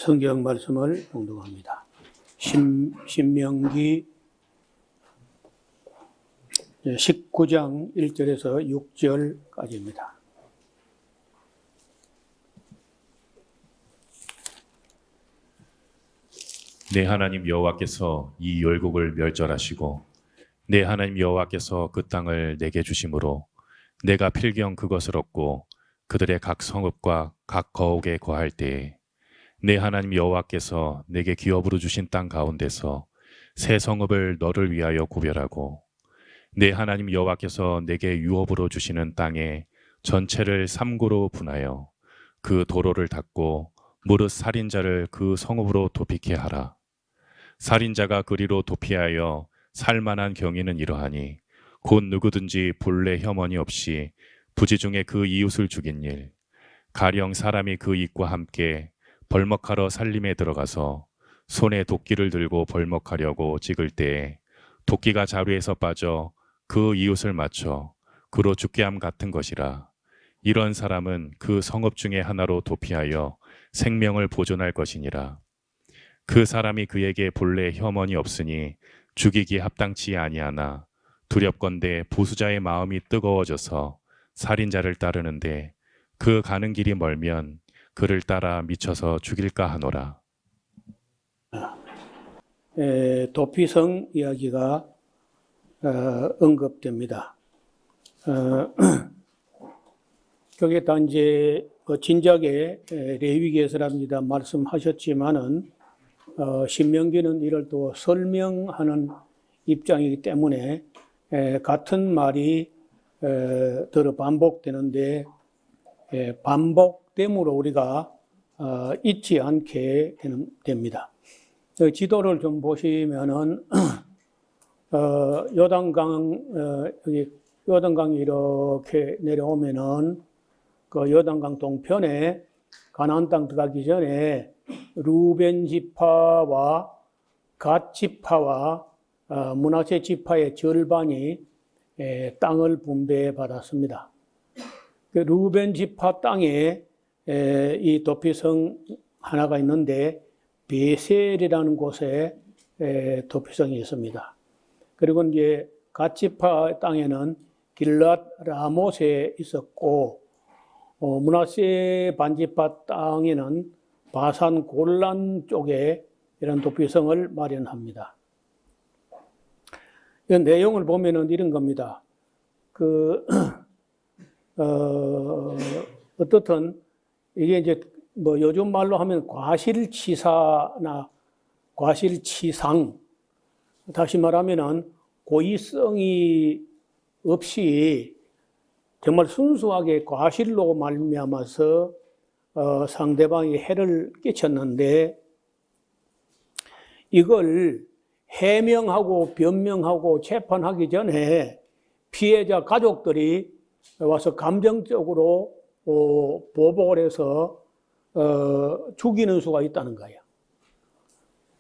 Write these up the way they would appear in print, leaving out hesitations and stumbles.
성경 말씀을 봉독합니다. 신명기 19장 1절에서 6절까지입니다. 내 하나님 여호와께서 이 열국을 멸절하시고 내 하나님 여호와께서 그 땅을 내게 주심으로 내가 필경 그것을 얻고 그들의 각 성읍과 각 거옥에 거할 때에 내 하나님 여호와께서 내게 기업으로 주신 땅 가운데서 새 성읍을 너를 위하여 구별하고 내 하나님 여호와께서 내게 유업으로 주시는 땅의 전체를 삼고로 분하여 그 도로를 닫고 무릇 살인자를 그 성읍으로 도피케 하라. 살인자가 그리로 도피하여 살만한 경위는 이러하니 곧 누구든지 본래 혐언이 없이 부지 중에 그 이웃을 죽인 일, 가령 사람이 그 이웃과 함께 벌목하러 살림에 들어가서 손에 도끼를 들고 벌목하려고 찍을 때에 도끼가 자루에서 빠져 그 이웃을 맞춰 그로 죽게 함 같은 것이라. 이런 사람은 그 성읍 중에 하나로 도피하여 생명을 보존할 것이니라. 그 사람이 그에게 본래 혐언이 없으니 죽이기에 합당치 아니하나 두렵건대 보수자의 마음이 뜨거워져서 살인자를 따르는데 그 가는 길이 멀면 그를 따라 미쳐서 죽일까 하노라. 도피성 이야기가 언급됩니다. 거기에다 이제 진작에 레위기에서랍니다 말씀하셨지만은 신명기는 이를 또 설명하는 입장이기 때문에 같은 말이 더러 반복되는데 반복됨으로 우리가 잊지 않게 됩니다. 지도를 좀 보시면은 요단강이 이렇게 내려오면은 그 요단강 동편에 가나안 땅 들어가기 전에 루벤 지파와 갓 지파와 므낫세 지파의 절반이 땅을 분배해 받았습니다. 그 루벤 지파 땅에 이 도피성 하나가 있는데 베셀이라는 곳에 도피성이 있습니다. 그리고 이제 갓 지파 땅에는 길랏 라못에 있었고 므낫세 반지파 땅에는 바산 골란 쪽에 이런 도피성을 마련합니다. 이 내용을 보면은 이런 겁니다. 어떻든 이게 이제 뭐 요즘 말로 하면 과실치사나 과실치상, 다시 말하면은 고의성이 없이 정말 순수하게 과실로 말미암아서 상대방이 해를 끼쳤는데 이걸 해명하고 변명하고 재판하기 전에 피해자 가족들이 와서 감정적으로 보복을 해서 죽이는 수가 있다는 거예요.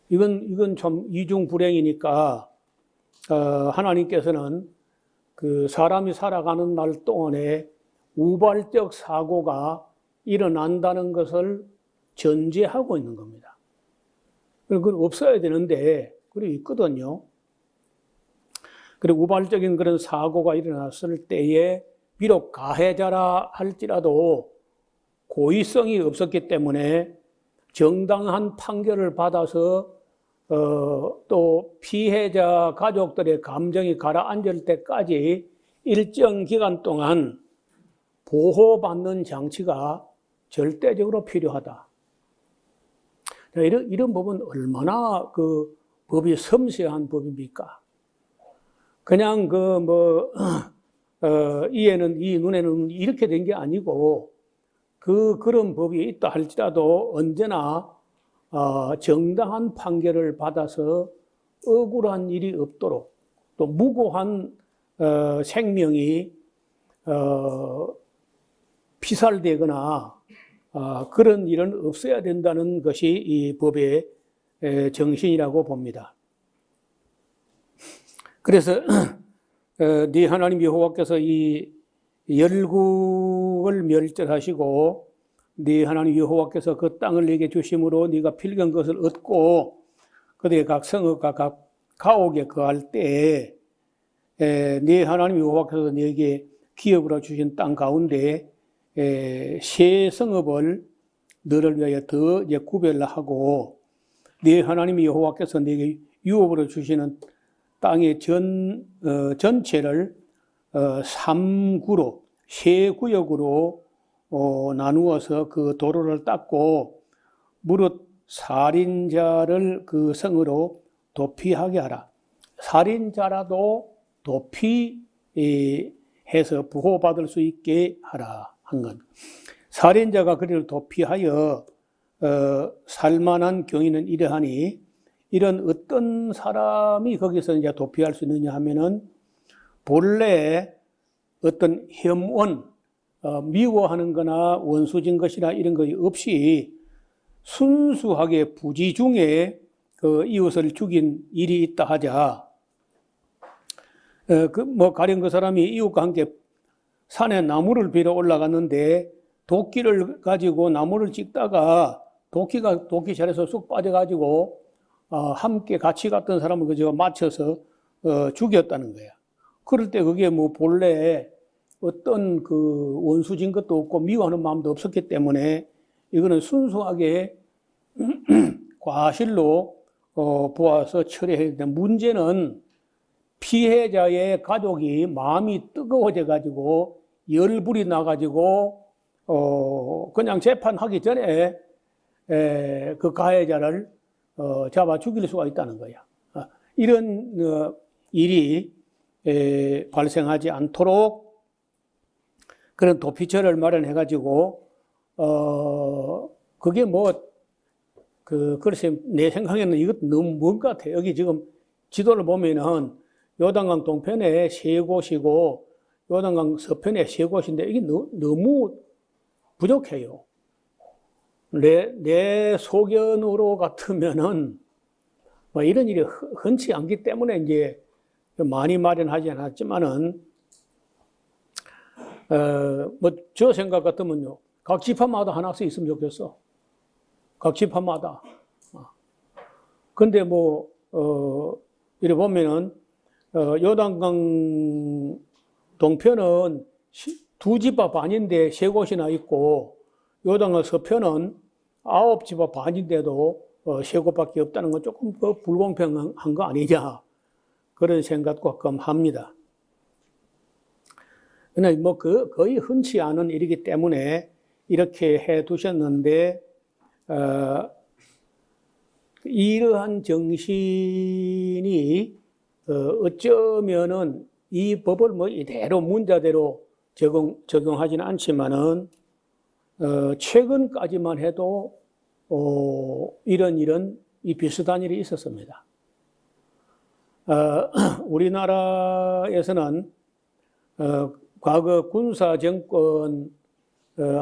이건 참 이중불행이니까 하나님께서는 그 사람이 살아가는 날 동안에 우발적 사고가 일어난다는 것을 전제하고 있는 겁니다. 그건 없어야 되는데 그게 있거든요. 그리고 우발적인 그런 사고가 일어났을 때에 비록 가해자라 할지라도 고의성이 없었기 때문에 정당한 판결을 받아서 또 피해자 가족들의 감정이 가라앉을 때까지 일정 기간 동안 보호받는 장치가 절대적으로 필요하다. 이런 법은 얼마나 그 법이 섬세한 법입니까? 그냥 이에는 이 눈에는 이렇게 된 게 아니고 그런 법이 있다 할지라도 언제나 정당한 판결을 받아서 억울한 일이 없도록 또 무고한 생명이 피살되거나 그런 일은 없어야 된다는 것이 이 법의 정신이라고 봅니다. 그래서 네 하나님 여호와께서 이 열국을 멸절하시고 네 하나님 여호와께서 그 땅을 네게 주심으로 네가 필경 것을 얻고 그들의 각 성읍과 각 가옥에 거할 때에 네 하나님 여호와께서 네게 기업으로 주신 땅 가운데 새 성읍을 너를 위하여 더 이제 구별하고 네 하나님 여호와께서 네게 유업으로 주시는 땅의 전체를 3구로 세 구역으로 나누어서 그 도로를 닦고 무릇 살인자를 그 성으로 도피하게 하라. 살인자라도 도피해서 보호받을 수 있게 하라 한 건. 살인자가 그를 도피하여 살만한 경위는 이러하니 이런 어떤 사람이 거기서 이제 도피할 수 있느냐 하면은 본래 어떤 혐오, 미워하는 거나 원수진 것이나 이런 것이 없이 순수하게 부지 중에 그 이웃을 죽인 일이 있다 하자. 가령 그 사람이 이웃과 함께 산에 나무를 베러 올라갔는데 도끼를 가지고 나무를 찍다가 도끼가 도끼살에서 쑥 빠져가지고 함께 같이 갔던 사람을 그저 맞춰서 죽였다는 거야. 그럴 때 그게 뭐 본래 어떤 그 원수진 것도 없고 미워하는 마음도 없었기 때문에 이거는 순수하게 과실로 보아서 처리해야 되는데 문제는 피해자의 가족이 마음이 뜨거워져 가지고 열불이 나 가지고 그냥 재판하기 전에 그 가해자를 잡아 죽일 수가 있다는 거야. 이런 일이 발생하지 않도록 그런 도피처를 마련해 가지고 그게 글쎄 내 생각에는 이것 너무 먼 것 같아. 여기 지금 지도를 보면은 요단강 동편에 세 곳이고 요단강 서편에 세 곳인데 이게 너무 부족해요. 내 소견으로 같으면은 뭐 이런 일이 흔치 않기 때문에 이제 많이 마련하지 않았지만은 저 생각 같으면요 각 지파마다 하나씩 있으면 좋겠어. 각 지파마다. 근데 이래 보면은 요단강 동편은 두 지파 반인데 세 곳이나 있고 요단강 서편은 9지파 반인데도 세 곳밖에 없다는 건 조금 불공평한 거 아니냐 그런 생각도 가끔 합니다. 그러나 거의 흔치 않은 일이기 때문에 이렇게 해 두셨는데 이러한 정신이 어쩌면은 이 법을 이대로 문자대로 적용하지는 않지만은 최근까지만 해도 이런 이 비슷한 일이 있었습니다. 우리나라에서는 과거 군사 정권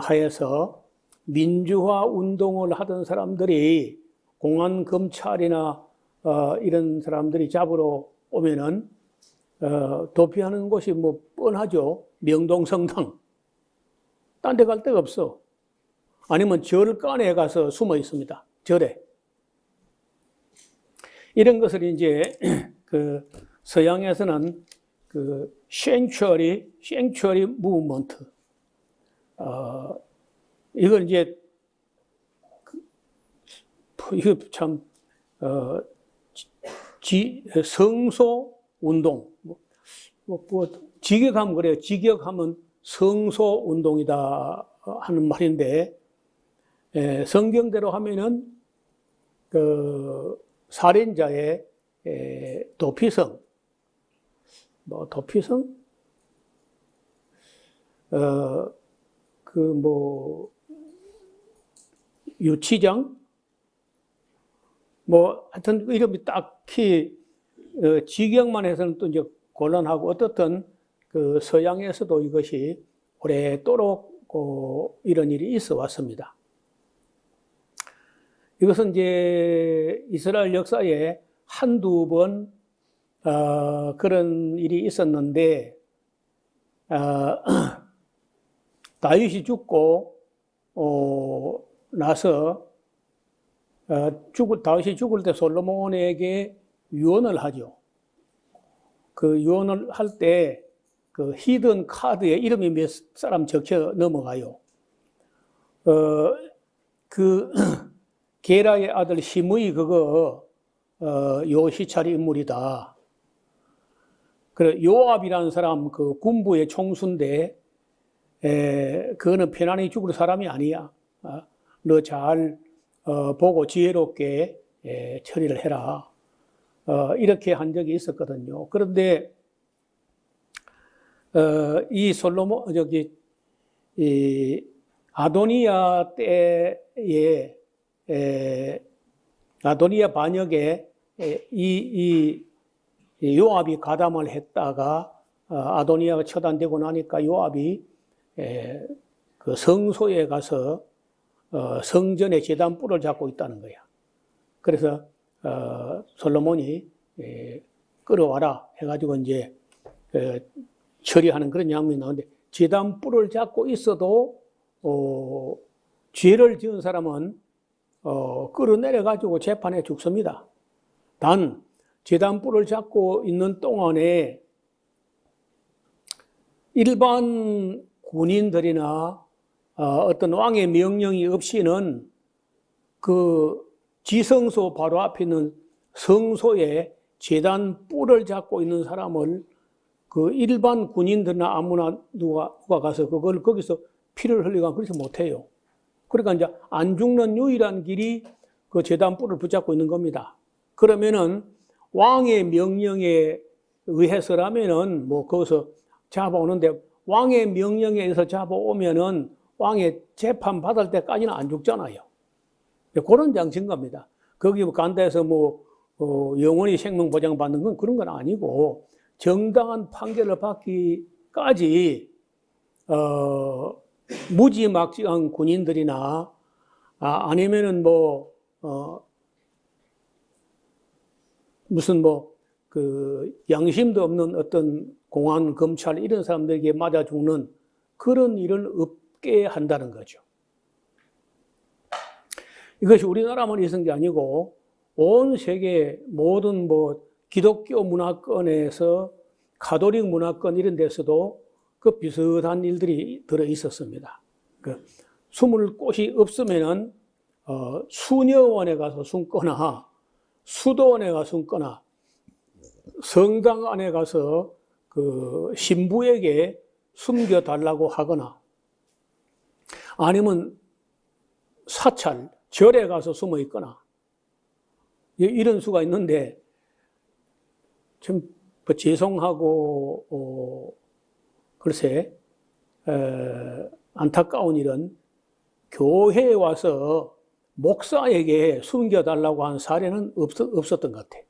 하에서 민주화 운동을 하던 사람들이 공안 검찰이나 이런 사람들이 잡으러 오면은 도피하는 곳이 뻔하죠. 명동성당. 딴 데 갈 데가 없어. 아니면 절간에 가서 숨어 있습니다. 절에. 이런 것을 이제 서양에서는 sanctuary movement. 이걸 이제 이거 참 성소 운동. 직역하면 그래요. 직역하면 성소 운동이다 하는 말인데 성경대로 하면은 살인자의 도피성, 도피성, 유치장, 하여튼 이름이 딱히 직역만 해서는 또 이제 곤란하고 어떻든 서양에서도 이것이 오래도록 이런 일이 있어 왔습니다. 이것은 이제 이스라엘 역사에 한두 번 그런 일이 있었는데 다윗이 죽고 나서 다윗이 죽을 때 솔로몬에게 유언을 하죠. 그 유언을 할 때 그 히든 카드에 이름이 몇 사람 적혀 넘어가요. 그 게라의 아들 시므이 그거 요시찰의 인물이다. 그래 요압이라는 사람 그 군부의 총수인데 그거는 편안히 죽을 사람이 아니야. 너 잘 보고 지혜롭게 처리를 해라. 이렇게 한 적이 있었거든요. 그런데 이 솔로몬 이 아도니아 때에 아도니아 반역에 이 요압이 가담을 했다가 아도니아가 처단되고 나니까 요압이 그 성소에 가서 성전의 제단 뿔을 잡고 있다는 거야. 그래서 솔로몬이 끌어와라 해가지고 이제 처리하는 그런 장면이 나오는데 제단 뿔을 잡고 있어도 죄를 지은 사람은 끌어내려가지고 재판에 죽습니다. 단 제단 뿔을 잡고 있는 동안에 일반 군인들이나 어떤 왕의 명령이 없이는 그 지성소 바로 앞에 있는 성소에 제단 뿔을 잡고 있는 사람을 그 일반 군인들이나 아무나 누가 가서 그걸 거기서 피를 흘리거나 그렇지 못해요. 그러니까 이제 안 죽는 유일한 길이 그 제단 뿔을 붙잡고 있는 겁니다. 그러면은 왕의 명령에 의해서라면은 뭐 거기서 잡아오는데 왕의 명령에 의해서 잡아오면은 왕의 재판 받을 때까지는 안 죽잖아요. 그런 장치인 겁니다. 거기 간다 해서 뭐 영원히 생명 보장 받는 건 그런 건 아니고 정당한 판결을 받기까지 무지막지한 군인들이나 아니면은 뭐 무슨 뭐 그 양심도 없는 어떤 공안 검찰 이런 사람들에게 맞아 죽는 그런 일은 없게 한다는 거죠. 이것이 우리나라만 있은 게 아니고 온 세계 모든 뭐 기독교 문화권에서 가톨릭 문화권 이런 데서도 그 비슷한 일들이 들어 있었습니다. 그 숨을 곳이 없으면은 수녀원에 가서 숨거나 수도원에 가서 숨거나 성당 안에 가서 그 신부에게 숨겨달라고 하거나 아니면 사찰, 절에 가서 숨어 있거나 이런 수가 있는데 좀 죄송하고 글쎄 안타까운 일은 교회에 와서 목사에게 숨겨달라고 한 사례는 없었던 것 같아.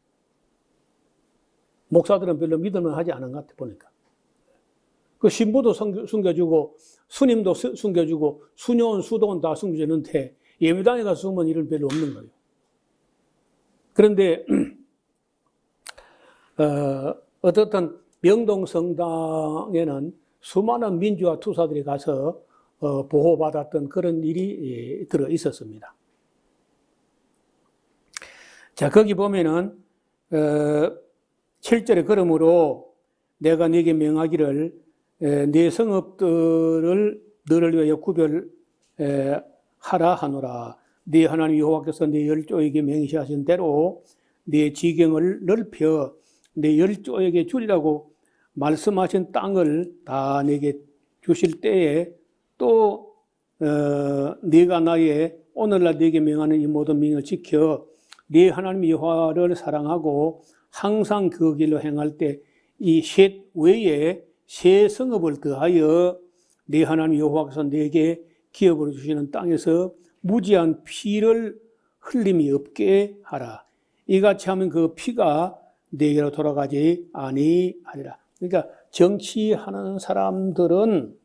목사들은 별로 믿음을 하지 않은 것 같아 보니까. 그 신부도 숨겨주고 스님도 숨겨주고 수녀원, 수도원 다 숨겨주는데 예배당에 가서 숨은 일은 별로 없는 거예요. 그런데 어떻든 명동성당에는 수많은 민주화 투사들이 가서 보호받았던 그런 일이 들어 있었습니다. 자, 거기 보면은 7절에 그러므로 내가 네게 명하기를 네 성읍들을 너를 위하여 구별하라 하노라. 네 하나님 여호와께서 네 열조에게 맹세하신 대로 네 지경을 넓혀 네 열조에게 주리라고 말씀하신 땅을 다 내게 주실 때에 또 네가 나의 오늘날 네게 명하는 이 모든 명을 지켜 네 하나님 여호와를 사랑하고 항상 그 길로 행할 때 이 셋 외에 새 성읍을 더하여 네 하나님 여호와께서 네게 기업으로 주시는 땅에서 무지한 피를 흘림이 없게 하라. 이같이 하면 그 피가 네게로 돌아가지 아니하리라. 그러니까 정치하는 사람들은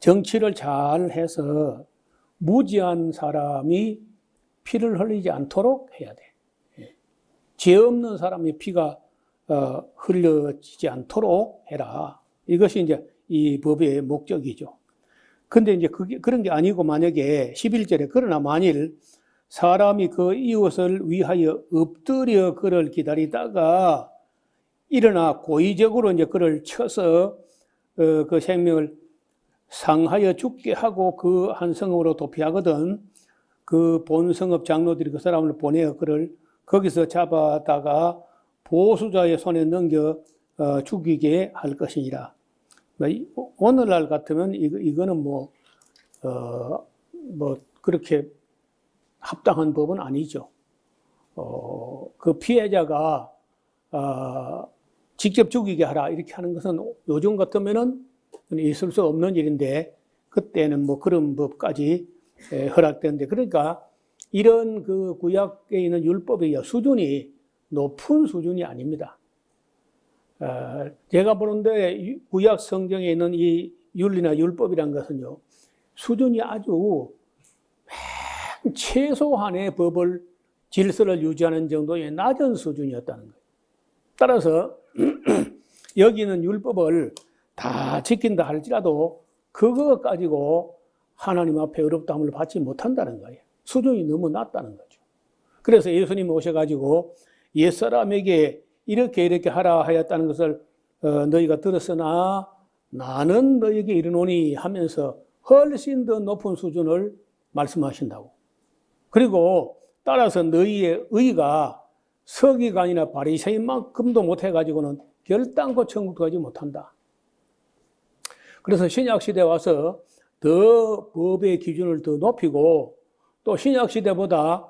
정치를 잘 해서 무지한 사람이 피를 흘리지 않도록 해야 돼. 죄 없는 사람의 피가 흘려지지 않도록 해라. 이것이 이제 이 법의 목적이죠. 근데 이제 그런 게 아니고 만약에 11절에 그러나 만일 사람이 그 이웃을 위하여 엎드려 그를 기다리다가 일어나 고의적으로 이제 그를 쳐서 그 생명을 상하여 죽게 하고 그 한 성읍으로 도피하거든 그 본성읍 장로들이 그 사람을 보내어 그를 거기서 잡아다가 보수자의 손에 넘겨 죽이게 할 것이니라. 오늘날 같으면 이거는 뭐 그렇게 합당한 법은 아니죠. 그 피해자가 직접 죽이게 하라 이렇게 하는 것은 요즘 같으면은 있을 수 없는 일인데 그때는 뭐 그런 법까지 허락되는데 그러니까 이런 그 구약에 있는 율법의 수준이 높은 수준이 아닙니다. 제가 보는데 구약 성경에 있는 이 윤리나 율법이란 것은요 수준이 아주 최소한의 법을 질서를 유지하는 정도의 낮은 수준이었다는 거예요. 따라서 여기는 율법을 다 지킨다 할지라도 그거 가지고 하나님 앞에 의롭다함을 받지 못한다는 거예요. 수준이 너무 낮다는 거죠. 그래서 예수님이 오셔가지고 옛사람에게 이렇게 하라 하였다는 것을 너희가 들었으나 나는 너희에게 이르노니 하면서 훨씬 더 높은 수준을 말씀하신다고. 그리고 따라서 너희의 의가 서기관이나 바리새인만큼도 못해가지고는 결단코 천국 가지 못한다. 그래서 신약시대에 와서 더 법의 기준을 더 높이고 또 신약시대보다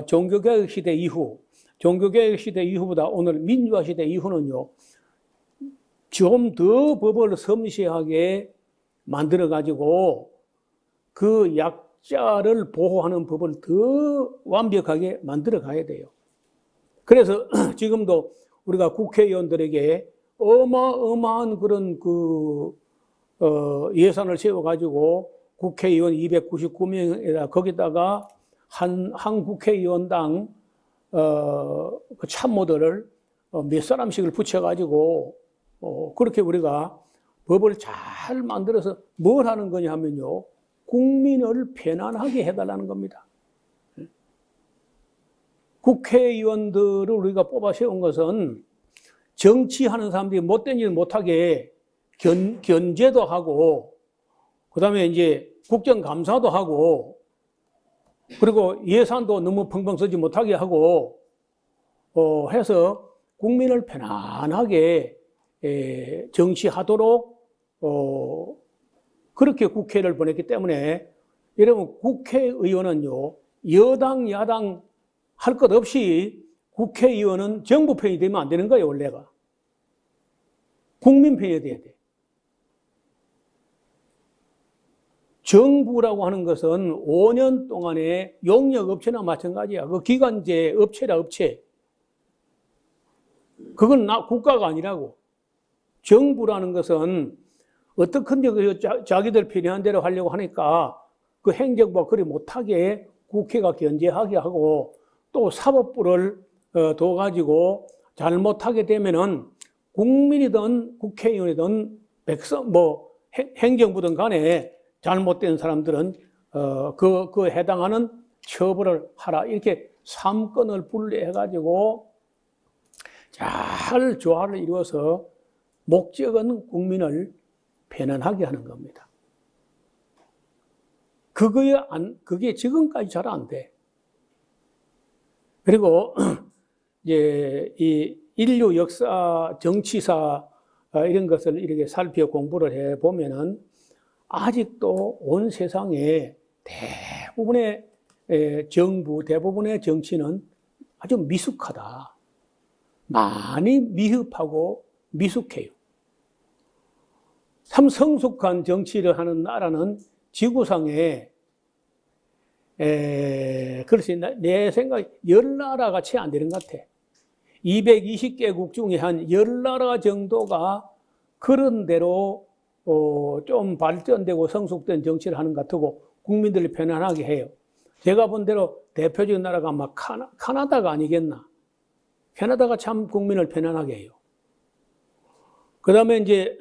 종교개혁 시대 이후 종교개혁 시대 이후보다 오늘 민주화 시대 이후는요 좀 더 법을 섬세하게 만들어가지고 그 약자를 보호하는 법을 더 완벽하게 만들어 가야 돼요. 그래서 지금도 우리가 국회의원들에게 어마어마한 그런 예산을 세워가지고 국회의원 299명에다 거기다가 한 국회의원당 그 참모들을 몇 사람씩을 붙여가지고 그렇게 우리가 법을 잘 만들어서 뭘 하는 거냐 하면요 국민을 편안하게 해달라는 겁니다. 국회의원들을 우리가 뽑아 세운 것은 정치하는 사람들이 못된 일 못하게 견제도 하고 그다음에 이제 국정감사도 하고 그리고 예산도 너무 펑펑 쓰지 못하게 하고 해서 국민을 편안하게 정치하도록 그렇게 국회를 보냈기 때문에 여러분 국회의원은요 여당 야당 할 것 없이 국회의원은 정부 편이 되면 안 되는 거예요. 원래가 국민 편이 돼야 돼. 정부라고 하는 것은 5년 동안의 용역업체나 마찬가지야. 그 기간제 업체라 업체. 그건 국가가 아니라고. 정부라는 것은 어떻게든지 자기들 필요한 대로 하려고 하니까 그 행정부가 그리 못하게 국회가 견제하게 하고 또 사법부를 둬가지고 잘못하게 되면은 국민이든 국회의원이든 행정부든 간에 잘못된 사람들은 그 해당하는 처벌을 하라 이렇게 3건을 분리해가지고 잘 조화를 이루어서 목적은 국민을 편안하게 하는 겁니다. 그게 지금까지 잘 안 돼. 그리고 이제 이 인류 역사, 정치사 이런 것을 이렇게 살펴 공부를 해 보면은 아직도 온 세상에 대부분의 정부, 대부분의 정치는 아주 미숙하다. 많이 미흡하고 미숙해요. 참 성숙한 정치를 하는 나라는 지구상에 글쎄 내 생각에 10나라가 채 안 되는 것 같아. 220개국 중에 한 10나라 정도가 그런 대로 좀 발전되고 성숙된 정치를 하는 것 같고 국민들이 편안하게 해요. 제가 본 대로 대표적인 나라가 아마 카나다가 아니겠나. 캐나다가 참 국민을 편안하게 해요. 그 다음에 이제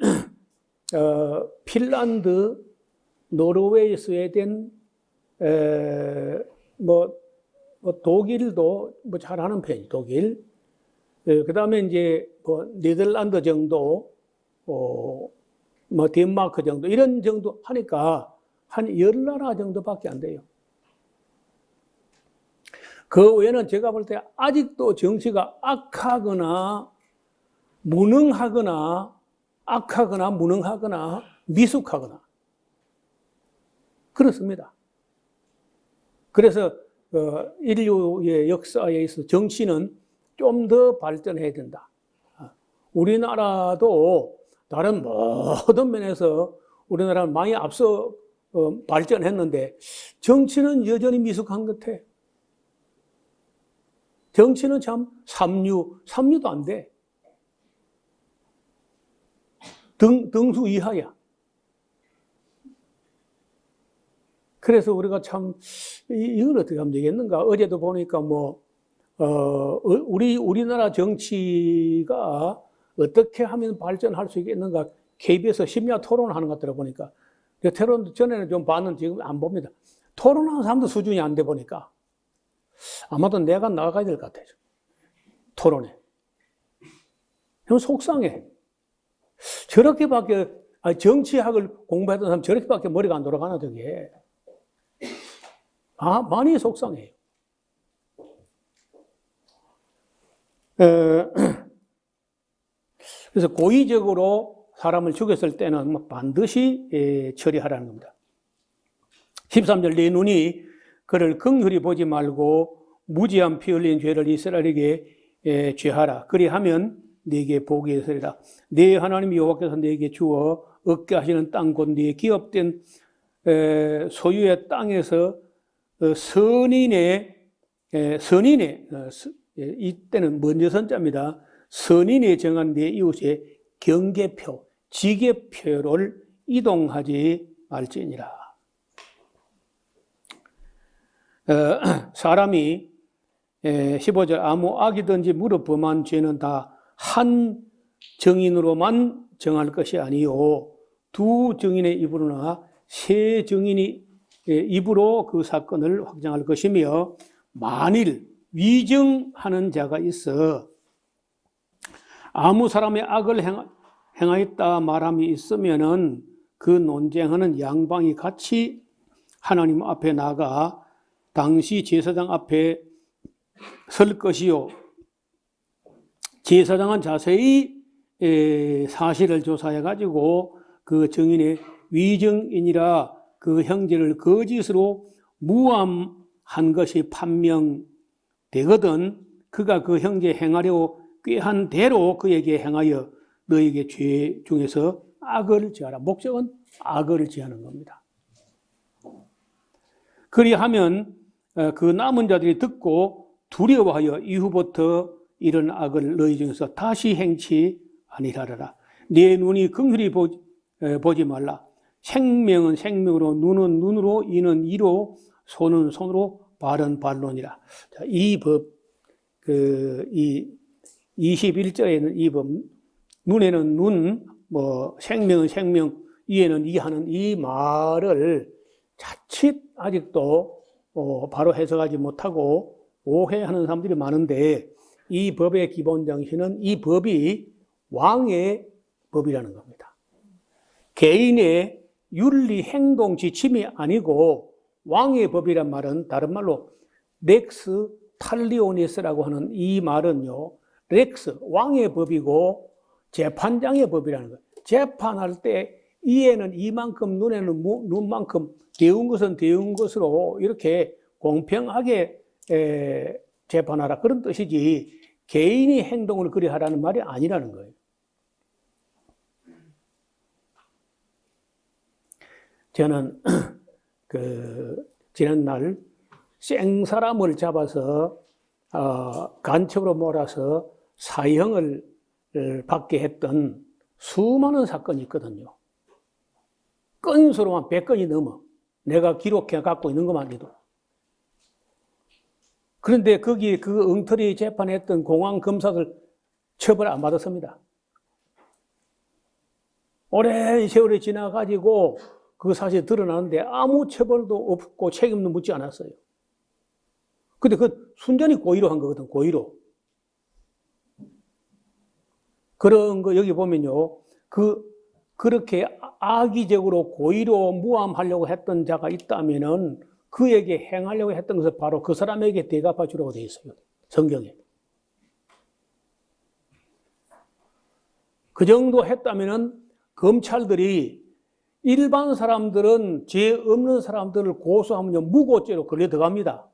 핀란드, 노르웨이, 스웨덴, 독일도 뭐 잘하는 편이 독일. 그 다음에 이제 뭐 네덜란드 정도, 뭐 덴마크 정도 이런 정도 하니까 한 10나라 정도밖에 안 돼요. 그 외에는 제가 볼 때 아직도 정치가 악하거나 무능하거나 미숙하거나 그렇습니다. 그래서 인류의 역사에 있어서 정치는 좀 더 발전해야 된다. 우리나라도 다른 모든 면에서 우리나라는 많이 앞서 발전했는데 정치는 여전히 미숙한 것 같아. 정치는 참 삼류도 안 돼. 등수 이하야. 그래서 우리가 참 이걸 어떻게 하면 되겠는가? 어제도 보니까 우리나라 정치가 어떻게 하면 발전할 수 있겠는가? KBS 심야 토론하는 것 같더라 보니까. 토론 전에는 좀 봤는데 지금 안 봅니다. 토론하는 사람도 수준이 안 돼 보니까. 아마도 내가 나가야 될 것 같아요. 토론에. 형 속상해. 저렇게밖에, 정치학을 공부했던 사람 저렇게밖에 머리가 안 돌아가나, 저게. 많이 속상해요. 그래서 고의적으로 사람을 죽였을 때는 반드시 처리하라는 겁니다. 13절, 네 눈이 그를 긍휼히 보지 말고 무지한 피 흘린 죄를 이스라엘에게 죄하라. 그리하면 네게 복이 있으리라. 네 하나님 여호와께서 네게 주어 얻게 하시는 땅 곧 네 기업된 소유의 땅에서 선인의 이때는 먼저 선자입니다. 선인이 정한 네 이웃의 경계표, 지계표를 이동하지 말지니라. 사람이 15절 아무 악이든지 무릇 범한 죄는 다 한 증인으로만 정할 것이 아니요 두 증인의 입으로나 세 증인이 입으로 그 사건을 확정할 것이며 만일 위증하는 자가 있어 아무 사람의 악을 행하였다 말함이 있으면은 그 논쟁하는 양방이 같이 하나님 앞에 나가 당시 제사장 앞에 설 것이요 제사장은 자세히 사실을 조사해 가지고 그 증인의 위증인이라 그 형제를 거짓으로 무함한 것이 판명되거든 그가 그 형제 행하려고 꾀한 대로 그에게 행하여 너에게 죄 중에서 악을 지하라. 목적은 악을 지하는 겁니다. 그리하면 그 남은 자들이 듣고 두려워하여 이후부터 이런 악을 너희 중에서 다시 행치 아니하리라. 네 눈이 긍휼히 보지 말라. 생명은 생명으로 눈은 눈으로 이는 이로 손은 손으로 발은 발론이라. 자, 이 법, 이 21절에는 이 법, 눈에는 눈, 생명은 생명, 이에는 이하는 이 말을 자칫 아직도 바로 해석하지 못하고 오해하는 사람들이 많은데 이 법의 기본 정신은 이 법이 왕의 법이라는 겁니다. 개인의 윤리 행동 지침이 아니고 왕의 법이란 말은 다른 말로 렉스 탈리오니스라고 하는 이 말은요. 렉스 왕의 법이고 재판장의 법이라는 거예요. 재판할 때 이에는 이만큼 눈에는 눈만큼 배운 것은 배운 것으로 이렇게 공평하게 재판하라 그런 뜻이지 개인이 행동을 그리 하라는 말이 아니라는 거예요. 저는 지난날 생사람을 잡아서 간첩으로 몰아서 사형을 받게 했던 수많은 사건이 있거든요. 건수로만 100건이 넘어. 내가 기록해 갖고 있는 것만 해도. 그런데 거기 그 엉터리 재판했던 공안 검사들 처벌 안 받았습니다. 오랜 세월이 지나가지고 그 사실이 드러나는데 아무 처벌도 없고 책임도 묻지 않았어요. 근데 그 순전히 고의로 한 거거든, 고의로. 그런 거 여기 보면요. 그렇게 악의적으로 고의로 무함하려고 했던 자가 있다면은 그에게 행하려고 했던 것을 바로 그 사람에게 대갚아 주라고 되어 있어요. 성경에. 그 정도 했다면은 검찰들이 일반 사람들은 죄 없는 사람들을 고소하면요 무고죄로 걸려 들어갑니다.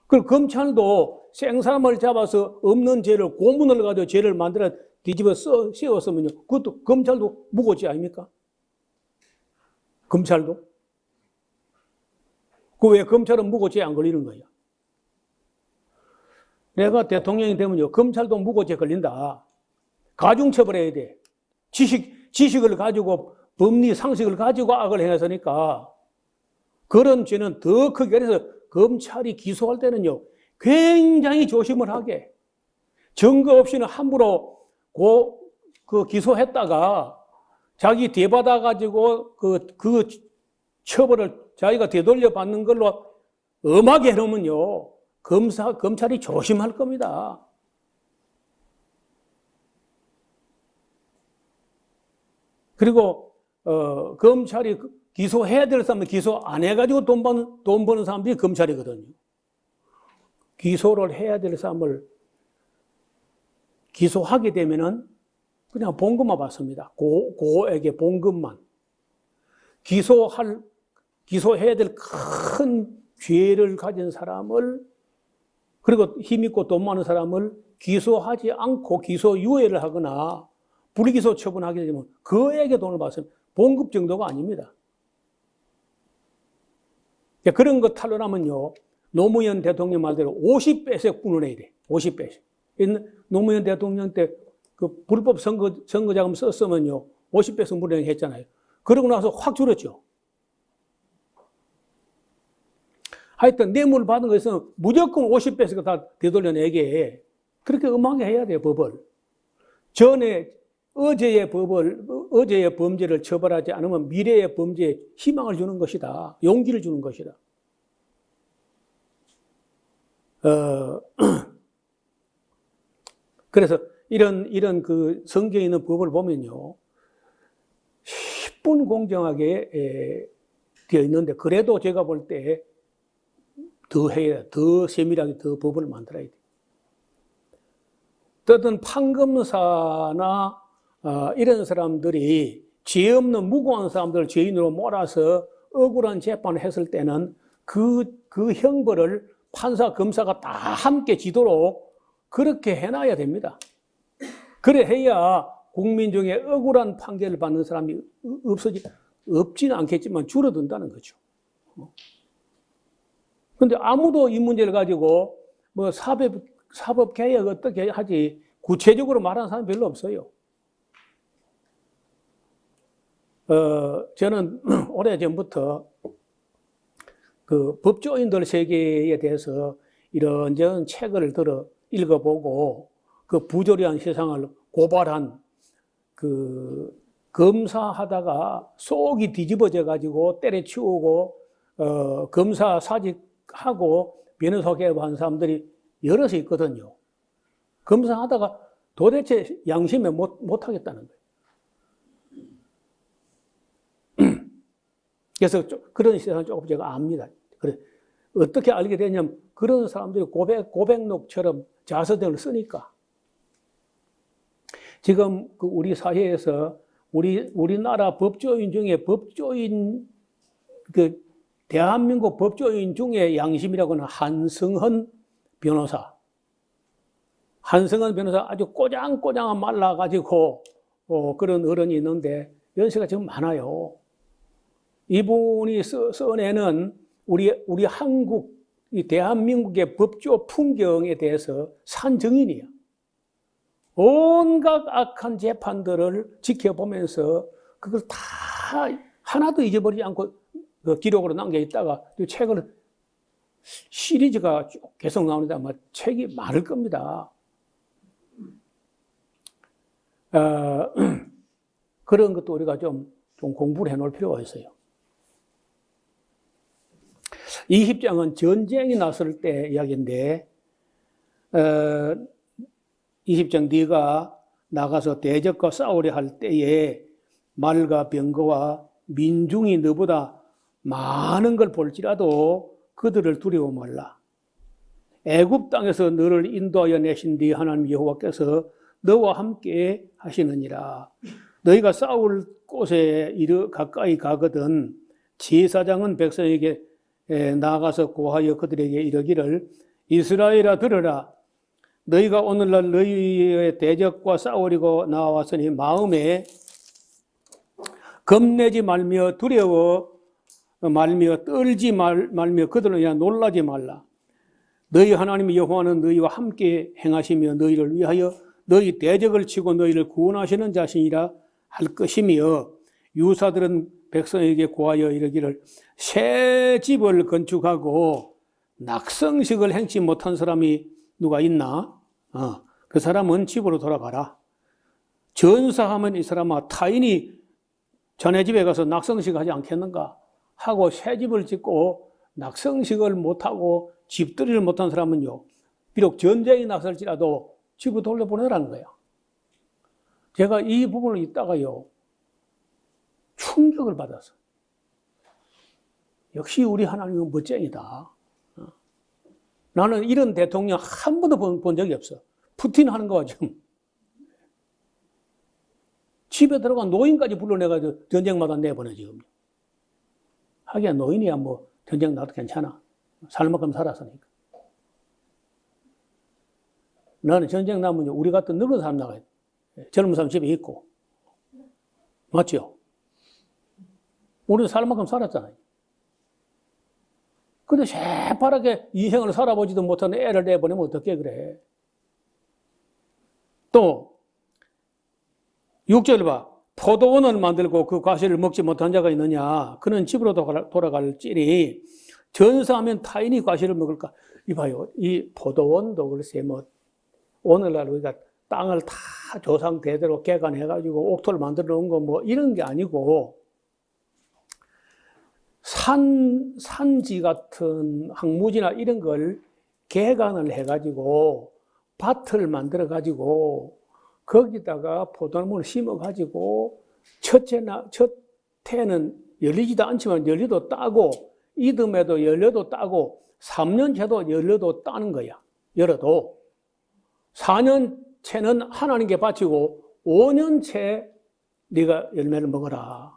그리고 검찰도 생사람을 잡아서 없는 죄를 고문을 가지고 죄를 만들어 뒤집어 씌웠으면요 그것도 검찰도 무고죄 아닙니까? 검찰도. 그 왜 검찰은 무고죄 안 걸리는 거예요? 내가 대통령이 되면요 검찰도 무고죄 걸린다. 가중처벌해야 돼. 지식을 가지고 법리 상식을 가지고 악을 행했으니까 그런 죄는 더 크게. 그래서 검찰이 기소할 때는요 굉장히 조심을 하게. 증거 없이는 함부로 기소했다가 자기 대받아 가지고 그 처벌을 자기가 되돌려 받는 걸로 엄하게 해놓으면요 검찰이 조심할 겁니다. 그리고 검찰이 기소해야 될 사람은 기소 안 해가지고 돈 버는 사람들이 검찰이거든요. 기소를 해야 될 사람을 기소하게 되면은 그냥 봉급만 받습니다. 고에게 봉급만. 기소해야 될 큰 죄를 가진 사람을, 그리고 힘있고 돈 많은 사람을 기소하지 않고 기소유예를 하거나 불기소 처분하게 되면 그에게 돈을 받습니다. 봉급 정도가 아닙니다. 그런 거 탄로나면요 노무현 대통령 말대로 50배씩 분원해야 돼. 50배씩. 노무현 대통령 때 그 불법 선거자금 썼으면요 50배씩 분원했잖아요. 그러고 나서 확 줄었죠. 하여튼 뇌물 받은 것은 무조건 50배씩 다 되돌려내게. 그렇게 엄하게 해야 돼요, 법을. 어제의 범죄를 처벌하지 않으면 미래의 범죄에 희망을 주는 것이다. 용기를 주는 것이다. 그래서 이런 그 성경에 있는 법을 보면요. 10분 공정하게 되어 있는데, 그래도 제가 볼 때 더 세밀하게 더 법을 만들어야 돼요. 어떤 판검사나 이런 사람들이 죄 없는 무고한 사람들을 죄인으로 몰아서 억울한 재판을 했을 때는 그 형벌을 판사, 검사가 다 함께 지도록 그렇게 해놔야 됩니다. 그래 해야 국민 중에 억울한 판결을 받는 사람이 없지는 않겠지만 줄어든다는 거죠. 그런데 아무도 이 문제를 가지고 뭐 사법 개혁 어떻게 하지 구체적으로 말하는 사람이 별로 없어요. 저는 오래전부터 그 법조인들 세계에 대해서 이런저런 책을 읽어보고 그 부조리한 세상을 고발한 그 검사하다가 속이 뒤집어져 가지고 때려치우고 검사 사직하고 변호사 개업한 사람들이 여럿이 있거든요. 검사하다가 도대체 양심에 못 하겠다는 거예요. 그래서 그런 세상을 조금 제가 압니다. 그래 어떻게 알게 되냐면 그런 사람들이 고백록처럼 자서전을 쓰니까. 지금 그 우리 사회에서 우리나라 법조인 중에 대한민국 법조인 중에 양심이라고는 한승헌 변호사. 한승헌 변호사 아주 꼬장꼬장한 말라가지고 그런 어른이 있는데 연세가 지금 많아요. 이분이 써내는 우리 한국, 이 대한민국의 법조 풍경에 대해서 산증인이야. 온갖 악한 재판들을 지켜보면서 그걸 다 하나도 잊어버리지 않고 그 기록으로 남겨 있다가 이 책을 시리즈가 쭉 계속 나오는데 아마 책이 많을 겁니다. 그런 것도 우리가 좀 좀 공부를 해놓을 필요가 있어요. 20장은 전쟁이 났을 때 이야기인데 20장 네가 나가서 대적과 싸우려 할 때에 말과 병거와 민중이 너보다 많은 걸 볼지라도 그들을 두려워 말라. 애굽 땅에서 너를 인도하여 내신 네 하나님 여호와께서 너와 함께 하시느니라. 너희가 싸울 곳에 가까이 가거든 제사장은 백성에게 나가서 고하여 그들에게 이르기를 이스라엘아 들으라. 너희가 오늘날 너희의 대적과 싸우려고 나왔으니 마음에 겁내지 말며 두려워 말며 떨지 말며 그들을 위하여 놀라지 말라. 너희 하나님 여호와는 너희와 함께 행하시며 너희를 위하여 너희 대적을 치고 너희를 구원하시는 자신이라 할 것이며 유사들은 백성에게 고하여 이르기를 새 집을 건축하고 낙성식을 행치 못한 사람이 누가 있나? 그 사람은 집으로 돌아가라. 전사하면 이 사람아 타인이 자네 집에 가서 낙성식 하지 않겠는가? 하고 새 집을 짓고 낙성식을 못하고 집들이를 못한 사람은요, 비록 전쟁이 났을지라도 집으로 돌려보내라는 거야. 제가 이 부분을 읽다가요, 충격을 받았어. 역시 우리 하나님은 멋쟁이다. 나는 이런 대통령 한 번도 본 적이 없어. 푸틴 하는 거와 지금. 집에 들어간 노인까지 불러내가지고 전쟁마다 내보내, 지금. 하기야 노인이야 뭐 전쟁 나도 괜찮아. 살 만큼 살았으니까. 나는 전쟁 나면 우리 같은 늙은 사람 나가야 돼. 젊은 사람 집에 있고. 맞죠? 우리는 살 만큼 살았잖아요. 근데 새파랗게 인생을 살아보지도 못하는 애를 내보내면 어떻게 그래? 또 6절 봐. 포도원을 만들고 그 과실을 먹지 못한 자가 있느냐? 그는 집으로 돌아갈지니 전사하면 타인이 과실을 먹을까? 이봐요. 이 포도원도 글쎄 뭐 오늘날 우리가 땅을 다 조상 대대로 개간해가지고 옥토를 만들어 놓은 거 뭐 이런 게 아니고 산지 같은 항무지나 이런 걸 개간을 해가지고 밭을 만들어가지고 거기다가 포도나무를 심어가지고 첫 해는 열리지도 않지만 열려도 따고 이듬해도 열려도 따고 3년째도 열려도 따는 거야. 열어도 4년째는 하나님께 바치고 5년째 네가 열매를 먹어라.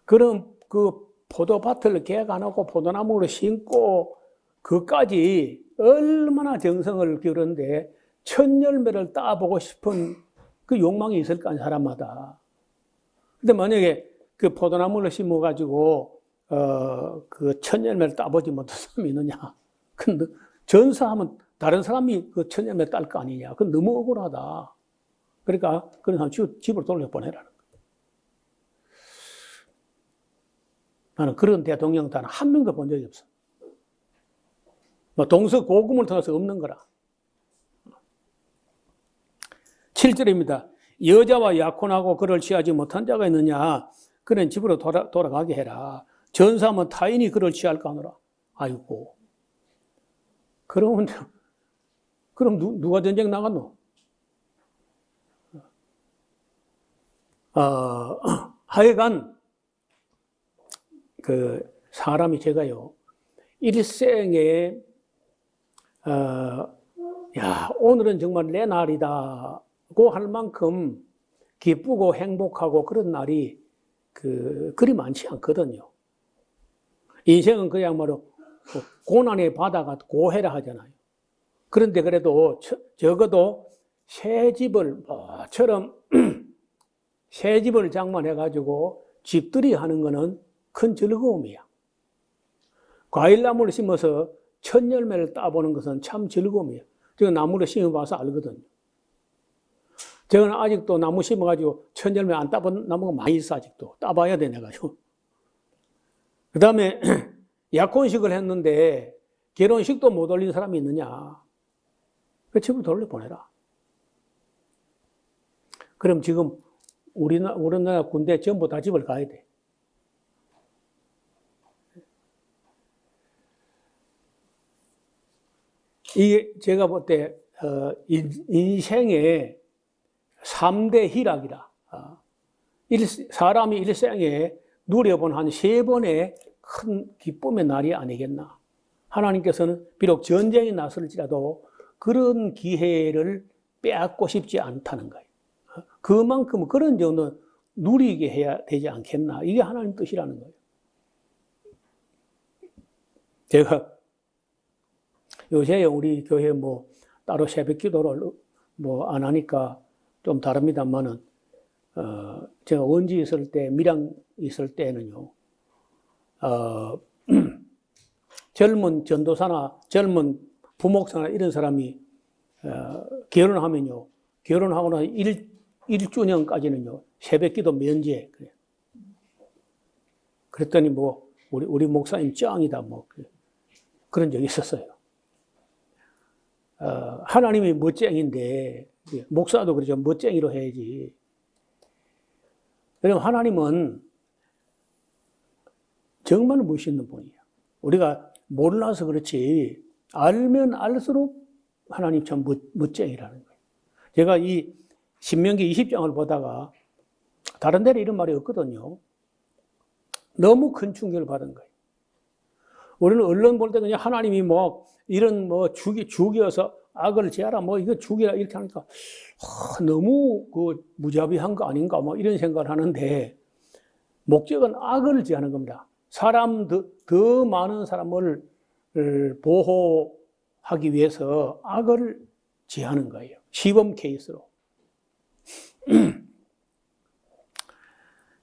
그럼 그 포도밭을 개간하고 포도나무를 심고 그까지 얼마나 정성을 기울였는데 첫 열매를 따보고 싶은 그 욕망이 있을 거 아니야, 사람마다. 근데 만약에 그 포도나무를 심어가지고 그 첫 열매를 따보지 못한 사람이 있느냐? 근데 전사하면 다른 사람이 그 첫 열매 딸 거 아니냐? 그건 너무 억울하다. 그러니까 그런 사람 집으로 돌려보내라는 거야. 나는 그런 대통령 단 한 명도 본 적이 없어. 뭐 동서고금을 통해서 없는 거라. 7절입니다. 여자와 약혼하고 그를 취하지 못한 자가 있느냐? 그는 집으로 돌아가게 해라. 전사하면 타인이 그를 취할까 하노라. 아이고. 그럼 누가 전쟁 나갔노? 하여간 그 사람이 제가요 일생에 오늘은 정말 내 날이다고 할 만큼 기쁘고 행복하고 그런 날이 그리 많지 않거든요. 인생은 그야말로 고난의 바다가 고해라 하잖아요. 그런데 그래도 적어도 새 집을 뭐처럼 새 집을 장만해가지고 집들이 하는 거는 큰 즐거움이야. 과일나무를 심어서 첫 열매를 따보는 것은 참 즐거움이야. 제가 나무를 심어봐서 알거든요. 제가 아직도 나무 심어가지고 첫 열매 안 따본 나무가 많이 있어. 아직도 따봐야 되네가지고. 그 다음에 약혼식을 했는데 결혼식도 못 올린 사람이 있느냐? 그 집을 돌려보내라. 그럼 지금 우리나라 군대 전부 다 집을 가야 돼. 이게 제가 볼 때 인생의 3대 희락이다. 사람이 일생에 누려본 한 3번의 큰 기쁨의 날이 아니겠나. 하나님께서는 비록 전쟁이 났을지라도 그런 기회를 빼앗고 싶지 않다는 거예요. 그만큼 그런 정도는 누리게 해야 되지 않겠나. 이게 하나님 뜻이라는 거예요. 제가 요새 우리 교회 뭐 따로 새벽 기도를 뭐 안 하니까 좀 다릅니다만은, 제가 원주 있을 때, 밀양 있을 때는요, 젊은 전도사나 젊은 부목사나 이런 사람이, 결혼하면요, 결혼하고 나서 1주년까지는요, 새벽 기도 면제. 그래. 그랬더니 뭐, 우리 목사님 짱이다, 뭐, 그런 적이 있었어요. 하나님이 멋쟁인데, 목사도 그러죠. 멋쟁이로 해야지. 왜냐면 하나님은 정말 멋있는 분이에요. 우리가 몰라서 그렇지, 알면 알수록 하나님 참 멋쟁이라는 거예요. 제가 이 신명기 20장을 보다가 다른 데는 이런 말이 없거든요. 너무 큰 충격을 받은 거예요. 우리는 언론 볼 때 그냥 하나님이 뭐 이런 뭐 죽여서 악을 제하라 뭐 이거 죽이라 이렇게 하니까 너무 그 무자비한 거 아닌가 뭐 이런 생각을 하는데, 목적은 악을 제하는 겁니다. 더 많은 사람을 보호하기 위해서 악을 제하는 거예요. 시범 케이스로.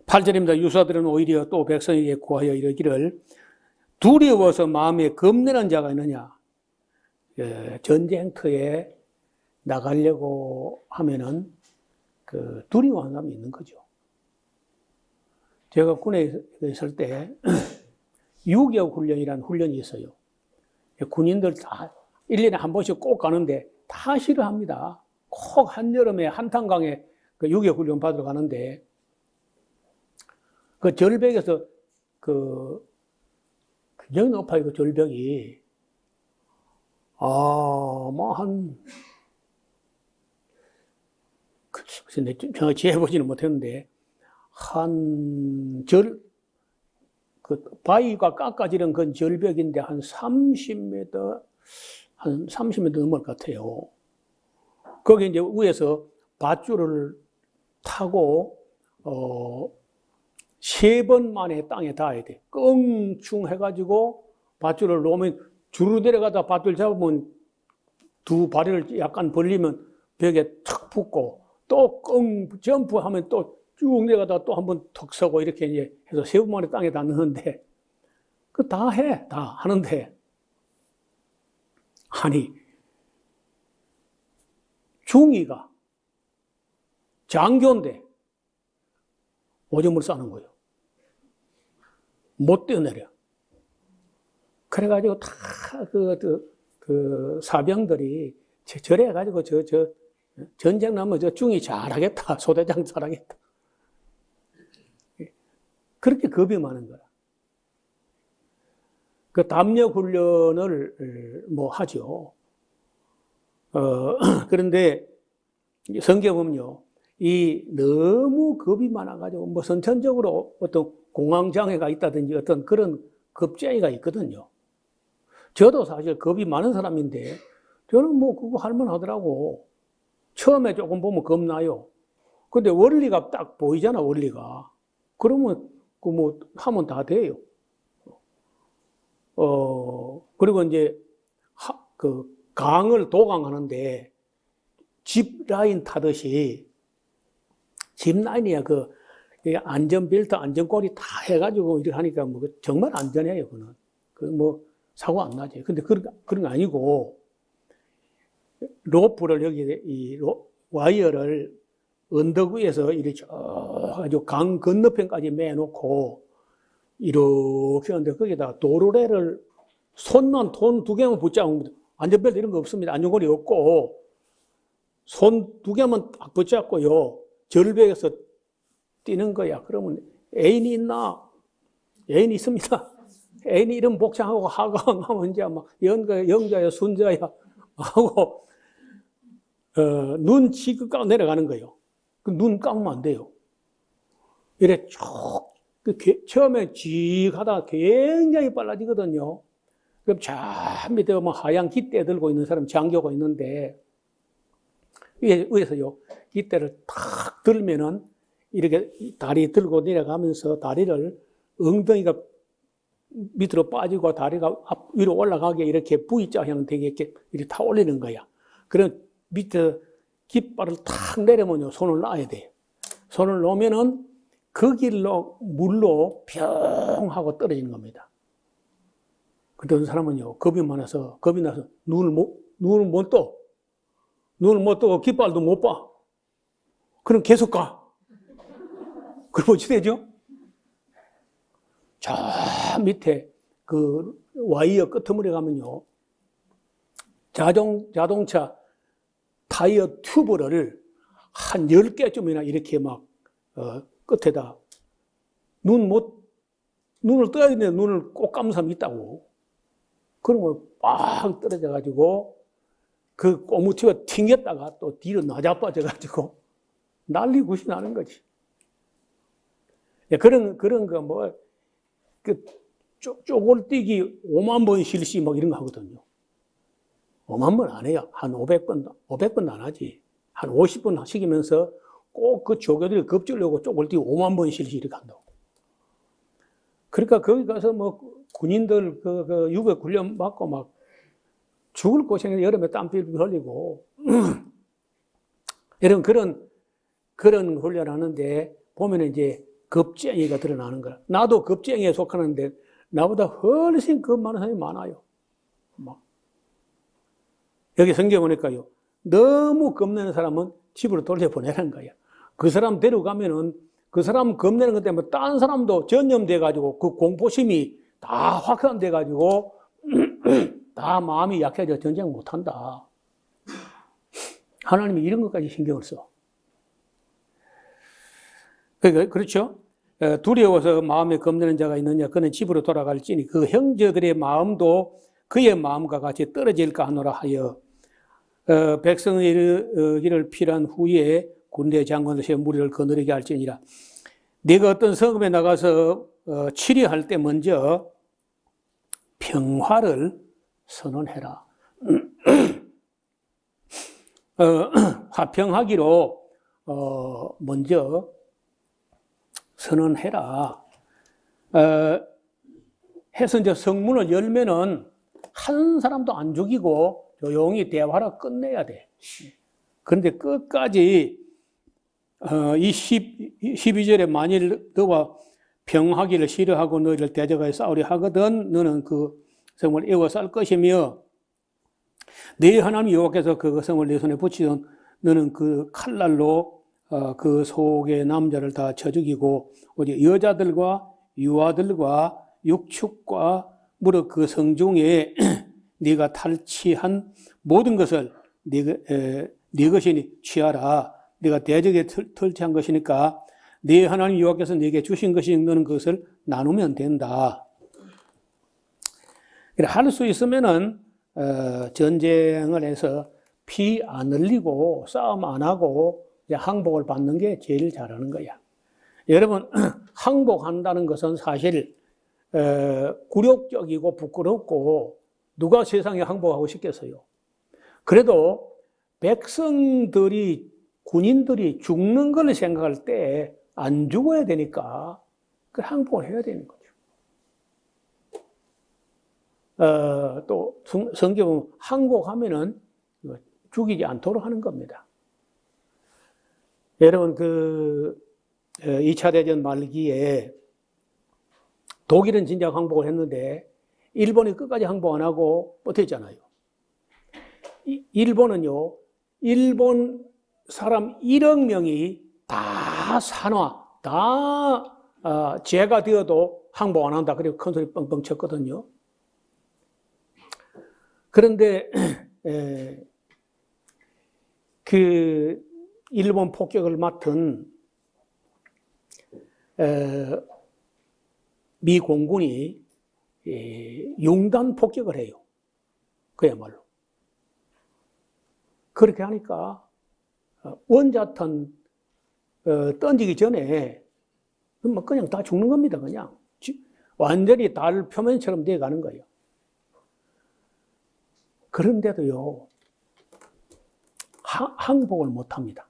8절입니다. 유사들은 오히려 또 백성에게 구하여 이르기를, 두려워서 마음에 겁내는 자가 있느냐. 전쟁터에 나가려고 하면은 그 두려워하는 사람이 있는 거죠. 제가 군에 있을 때 6.25 훈련이라는 훈련이 있어요. 군인들 다 1년에 한 번씩 꼭 가는데 다 싫어합니다. 꼭 한여름에 한탄강에 그 6.25 훈련 받으러 가는데, 그 절벽에서 굉장히 높아요, 그 절벽이. 제가 재보지는 못했는데, 그 바위가 깎아지는 그 절벽인데 한 30m 넘을 것 같아요. 거기 이제 위에서 밧줄을 타고, 3번 만에 땅에 닿아야 돼. 껑충 해가지고 밧줄을 놓으면, 주로 내려가다 밧줄 잡으면 두 발을 약간 벌리면 벽에 탁 붙고, 또 껑 점프하면 또 쭉 내려가다 또 한번 턱 서고 이렇게 이제 해서 3번 만에 땅에 닿는데, 다 하는데, 아니, 중위가 장교인데 오줌을 싸는 거예요. 못 뛰어내려. 그래가지고 다 그 사병들이 저래가지고 전쟁 나면 중위 잘하겠다, 소대장 잘하겠다. 그렇게 겁이 많은 거야. 그 담력 훈련을 뭐 하죠. 그런데 성경 보면요, 이 너무 겁이 많아가지고 뭐 선천적으로 어떤 공황장애가 있다든지 어떤 그런 겁쟁이가 있거든요. 저도 사실 겁이 많은 사람인데, 저는 뭐 그거 할만 하더라고. 처음에 조금 보면 겁나요. 근데 원리가 딱 보이잖아, 원리가. 그러면 그 뭐 하면 다 돼요. 그리고 이제 그 강을 도강하는데 짚라인 타듯이, 짚라인이야 그 안전벨트, 안전꼬리 다 해가지고 이렇게 하니까 뭐 정말 안전해요, 그거는. 그 뭐 사고 안 나지. 근데 그런 거 아니고, 로프를 여기 와이어를 언덕 위에서 이렇게 아주 강 건너편까지 매놓고 이렇게 하는데, 거기다 도르래를 손 2개만 붙잡으면, 안전벨트 이런 거 없습니다. 안전고리 없고, 손 2개만 딱 붙잡고요, 절벽에서 뛰는 거야. 그러면 애인이 있나? 애인이 있습니다. 애인이 이름 복창하고 하강하면 이제 막 영자야, 순자야, 하고 눈 지그까 내려가는 거예요. 그 눈 감으면 안 돼요. 이래 쭉 처음에 직 하다가 굉장히 빨라지거든요. 그럼 저 밑에 뭐 하얀 깃대 들고 있는 사람 장교가 있는데 위에서요 깃대를 탁 들면은 이렇게 다리 들고 내려가면서 다리를 엉덩이가 밑으로 빠지고 다리가 위로 올라가게 이렇게 V자 형태게 이렇게 타 올리는 거야. 그럼 밑에 깃발을 탁 내려면요 손을 놔야 돼. 손을 놓으면은 그 길로 물로 평 하고 떨어지는 겁니다. 그때 어떤 사람은요 겁이 나서 눈을 못 떠. 눈을 못 뜨고 깃발도 못 봐. 그럼 계속 가. 그럼 어찌 되죠? 저 밑에 그 와이어 끄트머리 가면요. 자동차 타이어 튜브를 한 10개쯤이나 이렇게 막, 끝에다 눈을 떠야 되는데 눈을 꼭 감은 사람이 있다고. 그러면 빵 떨어져가지고 그 꼬무티가 튕겼다가 또 뒤로 나자빠져가지고 난리 굿이 나는 거지. 그런 거 뭐, 쪼글뛰기 5만 번 실시 막 이런 거 하거든요. 5만 번 안 해요. 한 500번 안 하지. 한 50번 시키면서 꼭 그 조교들이 겁주려고 쪼글뛰기 5만 번 실시 이렇게 한다고. 그러니까 거기 가서 뭐 군인들 그 유격 훈련 받고 막 죽을 고생해서 여름에 땀 삐삐 흘리고 이런 그런 훈련을 하는데 보면 이제 겁쟁이가 드러나는 거야. 나도 겁쟁이에 속하는데 나보다 훨씬 겁 많은 사람이 많아요. 막. 여기 성경 보니까요. 너무 겁내는 사람은 집으로 돌려보내라는 거야. 그 사람 데려가면은 그 사람 겁내는 것 때문에 딴 사람도 전염돼가지고 그 공포심이 다 확산돼가지고 다 마음이 약해져 전쟁 못한다. 하나님이 이런 것까지 신경을 써. 그렇죠? 두려워서 마음에 겁내는 자가 있느냐 그는 집으로 돌아갈지니 그 형제들의 마음도 그의 마음과 같이 떨어질까 하노라 하여 백성의 길을 필요한 후에 군대 장관들의 무리를 거느리게 할지니라. 네가 어떤 성읍에 나가서 치료할 때 먼저 평화를 선언해라. 화평하기로 먼저 선언해라. 해서 이제 성문을 열면은 한 사람도 안 죽이고 조용히 대화를 끝내야 돼. 그런데 끝까지 이 12절에 만일 너와 평하기를 싫어하고 너희를 대적하여 싸우려 하거든 너는 그 성을 에워쌀 것이며 네 하나님 여호와께서 그 성을 네 손에 붙이던 너는 그 칼날로 그 속의 남자를 다 쳐 죽이고 오직 여자들과 유아들과 육축과 무릇 그 성중에 네가 탈취한 모든 것을 네 것이 취하라. 네가 대적에 탈취한 것이니까 네 하나님 여호와께서 네게 주신 것이 너는 그것을 나누면 된다. 할 수 있으면은 전쟁을 해서 피 안 흘리고 싸움 안 하고 항복을 받는 게 제일 잘하는 거야. 여러분 항복한다는 것은 사실 굴욕적이고 부끄럽고 누가 세상에 항복하고 싶겠어요. 그래도 백성들이 군인들이 죽는 걸 생각할 때 안 죽어야 되니까 그 항복을 해야 되는 거죠. 또 성경은 항복하면은 죽이지 않도록 하는 겁니다. 여러분 2차 대전 말기에 독일은 진작 항복을 했는데 일본이 끝까지 항복 안 하고 버텼잖아요. 일본은요, 일본 사람 1억 명이 다 산화, 다 죄가 되어도 항복 안 한다. 그리고 큰 소리 뻥뻥 쳤거든요. 그런데 그 일본 폭격을 맡은 미 공군이 융단 폭격을 해요. 그야말로. 그렇게 하니까 원자탄 던지기 전에 그냥 다 죽는 겁니다. 그냥 완전히 달 표면처럼 돼가는 거예요. 그런데도요, 항복을 못합니다.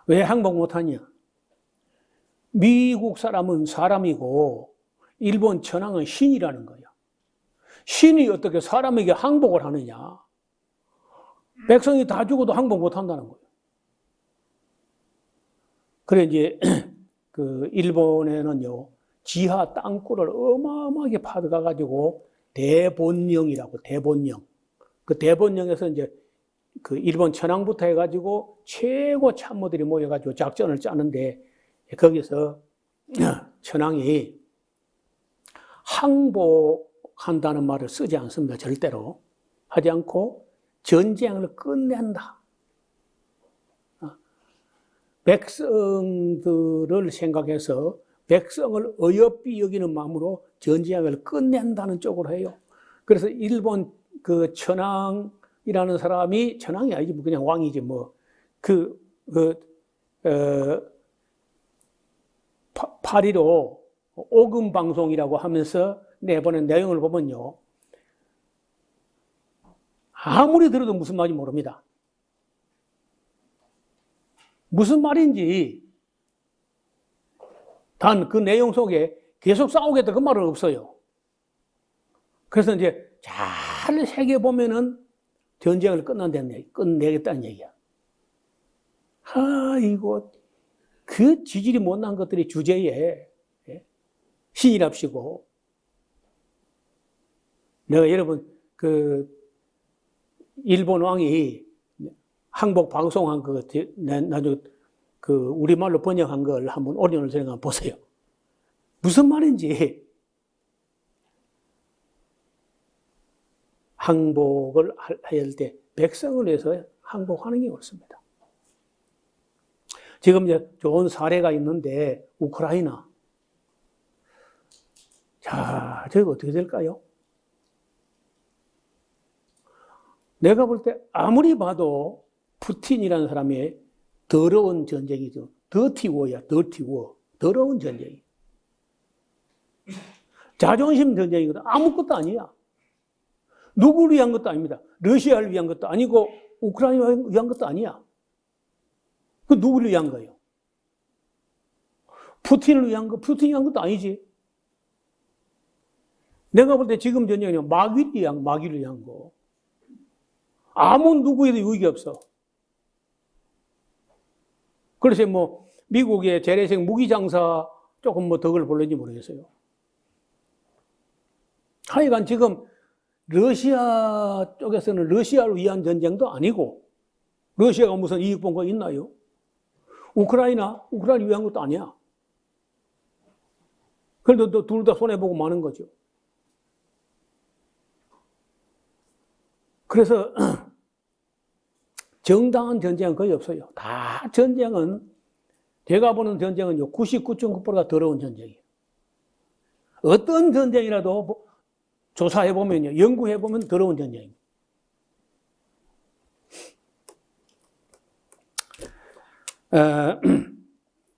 왜 항복 못하냐? 미국 사람은 사람이고 일본 천황은 신이라는 거예요. 신이 어떻게 사람에게 항복을 하느냐? 백성이 다 죽어도 항복 못한다는 거예요. 그래 이제 그 일본에는요, 지하 땅굴을 어마어마하게 파가가지고 대본령이라고, 대본령. 그 대본령에서 이제 그 일본 천황부터 해가지고 최고 참모들이 모여가지고 작전을 짜는데, 거기서 천황이 항복한다는 말을 쓰지 않습니다. 절대로. 하지 않고 전쟁을 끝낸다. 백성들을 생각해서 백성을 어여삐 여기는 마음으로 전쟁을 끝낸다는 쪽으로 해요. 그래서 일본 그 천황이라는 사람이, 천황이 아니지, 그냥 왕이지, 파리로 오금 방송이라고 하면서 내보낸 내용을 보면요, 아무리 들어도 무슨 말인지 모릅니다. 무슨 말인지 단 그 내용 속에 계속 싸우겠다 그 말은 없어요. 그래서 이제 잘 새겨보면은 전쟁을 끝내겠다는 얘기야. 이거 그 지질이 못난 것들이 주제에 신이랍시고. 내가 여러분 그 일본 왕이 항복 방송한 거 나중에 그 우리말로 번역한 걸 한번 오리온을 생각 보세요. 무슨 말인지. 항복을 할 때 백성을 위해서 항복하는 게 옳습니다. 지금 이제 좋은 사례가 있는데 우크라이나. 자, 저희가 어떻게 될까요? 내가 볼 때 아무리 봐도 푸틴이라는 사람의 더러운 전쟁이죠. 더티워야, 더티워. 더러운 전쟁이. 자존심 전쟁이거든. 아무것도 아니야. 누구를 위한 것도 아닙니다. 러시아를 위한 것도 아니고 우크라이나를 위한 것도 아니야. 그 누구를 위한 거예요? 푸틴을 위한 거, 푸틴이 위한 것도 아니지. 내가 볼 때 지금 전쟁은 마귀를 위한 거. 아무 누구에도 유익이 없어. 그래서 미국의 재래식 무기 장사 조금 덕을 볼는지 모르겠어요. 하여간 지금 러시아 쪽에서는 러시아를 위한 전쟁도 아니고, 러시아가 무슨 이익 본 거 있나요? 우크라이나를 위한 것도 아니야. 그래도 둘 다 손해보고 마는 거죠. 그래서 정당한 전쟁은 거의 없어요. 다 전쟁은, 제가 보는 전쟁은요, 99.9%가 더러운 전쟁이에요. 어떤 전쟁이라도 조사해보면요, 연구해보면 더러운 전쟁입니다.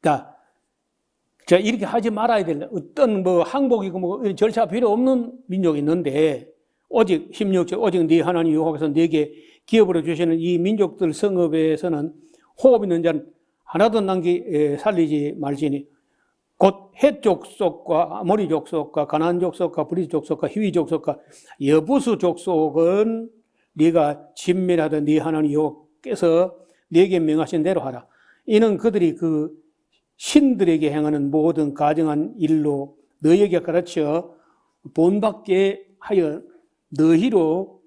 자, 이렇게 하지 말아야 될 어떤 항복이고 이런 절차 필요 없는 민족이 있는데, 오직 16절, 오직 네 하나님 여호와께서 네게 기업으로 주시는 이 민족들 성읍에서는 호흡 있는 자는 하나도 살리지 말지니 곧 헷 족속과 아모리 족속과 가나안 족속과 브리스 족속과 히위 족속과 여부수 족속은 네가 진멸하던 네 하나님 여호와께서 네게 명하신 대로 하라. 이는 그들이 그 신들에게 행하는 모든 가증한 일로 너희에게 가르쳐 본받게 하여 너희로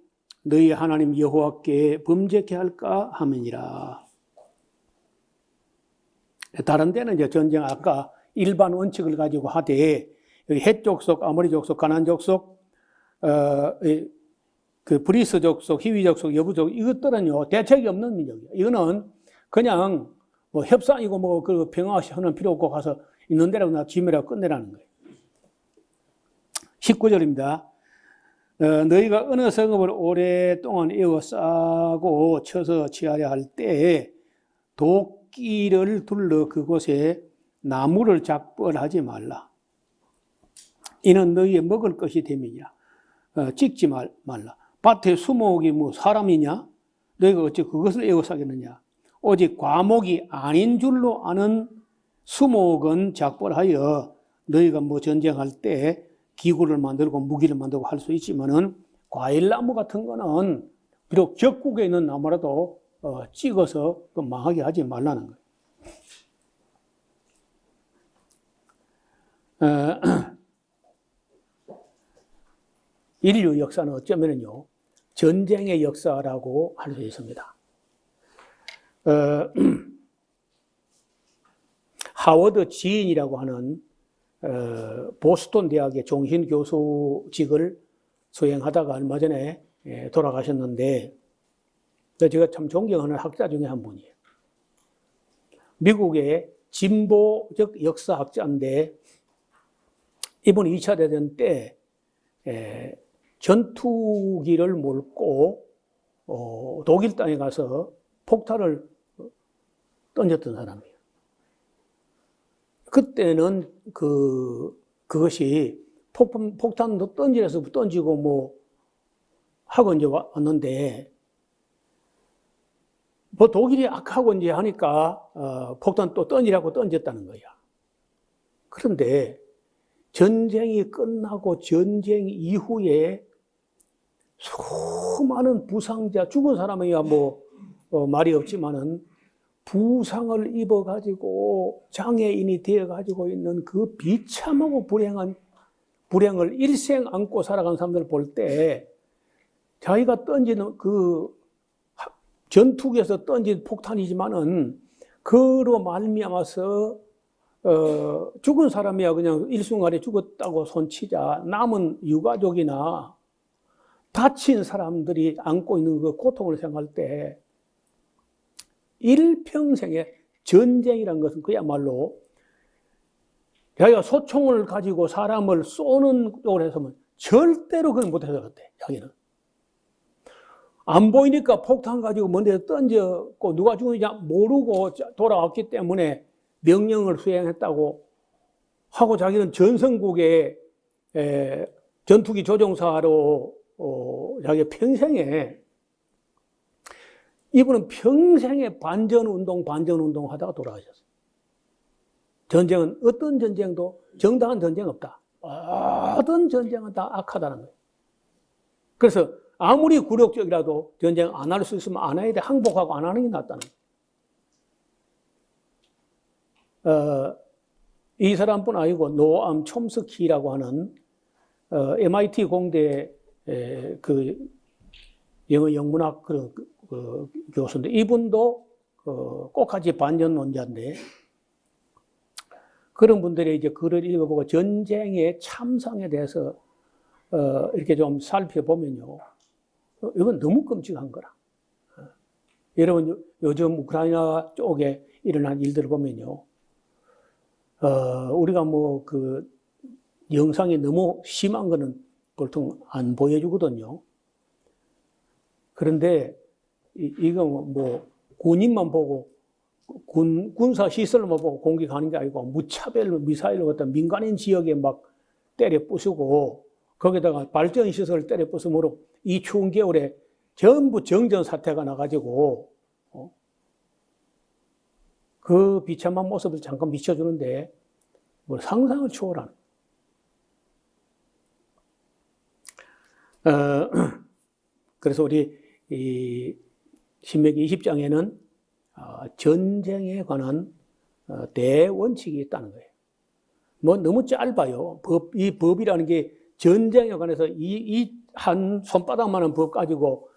너희 하나님 여호와께 범죄케 할까 함이니라. 다른 데는 이제 전쟁 아까 일반 원칙을 가지고 하되, 여기 헷 족속, 아모리 족속, 가나안 족속, 그 브리스 족속, 히위 족속, 여부 족속, 이것들은요 대책이 없는 민족이에요. 이거는 그냥 협상이고 그 평화하는 필요 없고 가서 있는 데라고 나 지매라고 끝내라는 거예요. 19절입니다. 너희가 어느 성읍을 오랫동안 에워싸고 쳐서 취하려 할 때에 도끼를 둘러 그곳에 나무를 작벌하지 말라. 이는 너희의 먹을 것이 됨이니라. 찍지 말라. 밭에 수목이 뭐 사람이냐? 너희가 어찌 그것을 에워싸겠느냐? 오직 과목이 아닌 줄로 아는 수목은 작벌하여 너희가 뭐 전쟁할 때 기구를 만들고 무기를 만들고 할 수 있지만은 과일나무 같은 거는 비록 적국에 있는 나무라도 찍어서 망하게 하지 말라는 거예요. 인류 역사는 어쩌면요 전쟁의 역사라고 할 수 있습니다. 하워드 지인이라고 하는 보스턴 대학의 종신 교수직을 수행하다가 얼마 전에 돌아가셨는데 제가 참 존경하는 학자 중에 한 분이에요. 미국의 진보적 역사학자인데 이분이 2차 대전 때 전투기를 몰고 독일 땅에 가서 폭탄을 던졌던 사람이에요. 그때는 그것이 폭탄도 던지면서 던지고 뭐 하고 이제 왔는데 뭐 독일이 악하고 이제 하니까 폭탄 또 던지라고 던졌다는 거야. 그런데 전쟁이 끝나고 전쟁 이후에 수많은 부상자, 죽은 사람이야 뭐 말이 없지만은 부상을 입어가지고 장애인이 되어가지고 있는 그 비참하고 불행을 일생 안고 살아간 사람들을 볼 때 자기가 던지는 그 전투기에서 던진 폭탄이지만은 그로 말미암아서 죽은 사람이야 그냥 일순간에 죽었다고 손치자 남은 유가족이나 다친 사람들이 안고 있는 그 고통을 생각할 때 일평생의 전쟁이라는 것은 그야말로 자기가 소총을 가지고 사람을 쏘는 쪽으로 해서는 절대로 그건 못해서 그랬대, 자기는. 안 보이니까 폭탄 가지고 먼 데서 던졌고 누가 죽은지 모르고 돌아왔기 때문에 명령을 수행했다고 하고 자기는 전성국의 전투기 조종사로 자기 평생에 이분은 평생에 반전운동 하다가 돌아가셨어요. 전쟁은 어떤 전쟁도 정당한 전쟁 없다. 어떤 전쟁은 다 악하다는 거예요. 그래서 아무리 굴욕적이라도 전쟁 안 할 수 있으면 안 해야 돼. 항복하고 안 하는 게 낫다는 거예요. 이 사람뿐 아니고 노암 촘스키라고 하는 MIT 공대 그 영어 영문학 그 교수인데 이분도 꼭같이 반전론자인데 그런 분들이 이제 글을 읽어보고 전쟁의 참상에 대해서 이렇게 좀 살펴보면요, 이건 너무 끔찍한 거라. 여러분 요즘 우크라이나 쪽에 일어난 일들을 보면요, 우리가 뭐 그 영상이 너무 심한 거는 보통 안 보여주거든요. 그런데 이거 뭐 군인만 보고 군사 시설만 보고 공격하는 게 아니고 무차별로 미사일로 갖다 민간인 지역에 막 때려 부수고 거기다가 발전 시설을 때려 부수므로 이 추운 겨울에 전부 정전 사태가 나가지고 그 비참한 모습을 잠깐 비춰주는데 뭐 상상을 초월하는. 그래서 우리 이 신명기 20장에는 전쟁에 관한 대원칙이 있다는 거예요. 뭐 너무 짧아요. 이 법이라는 게 전쟁에 관해서 이 한 손바닥만한 법 가지고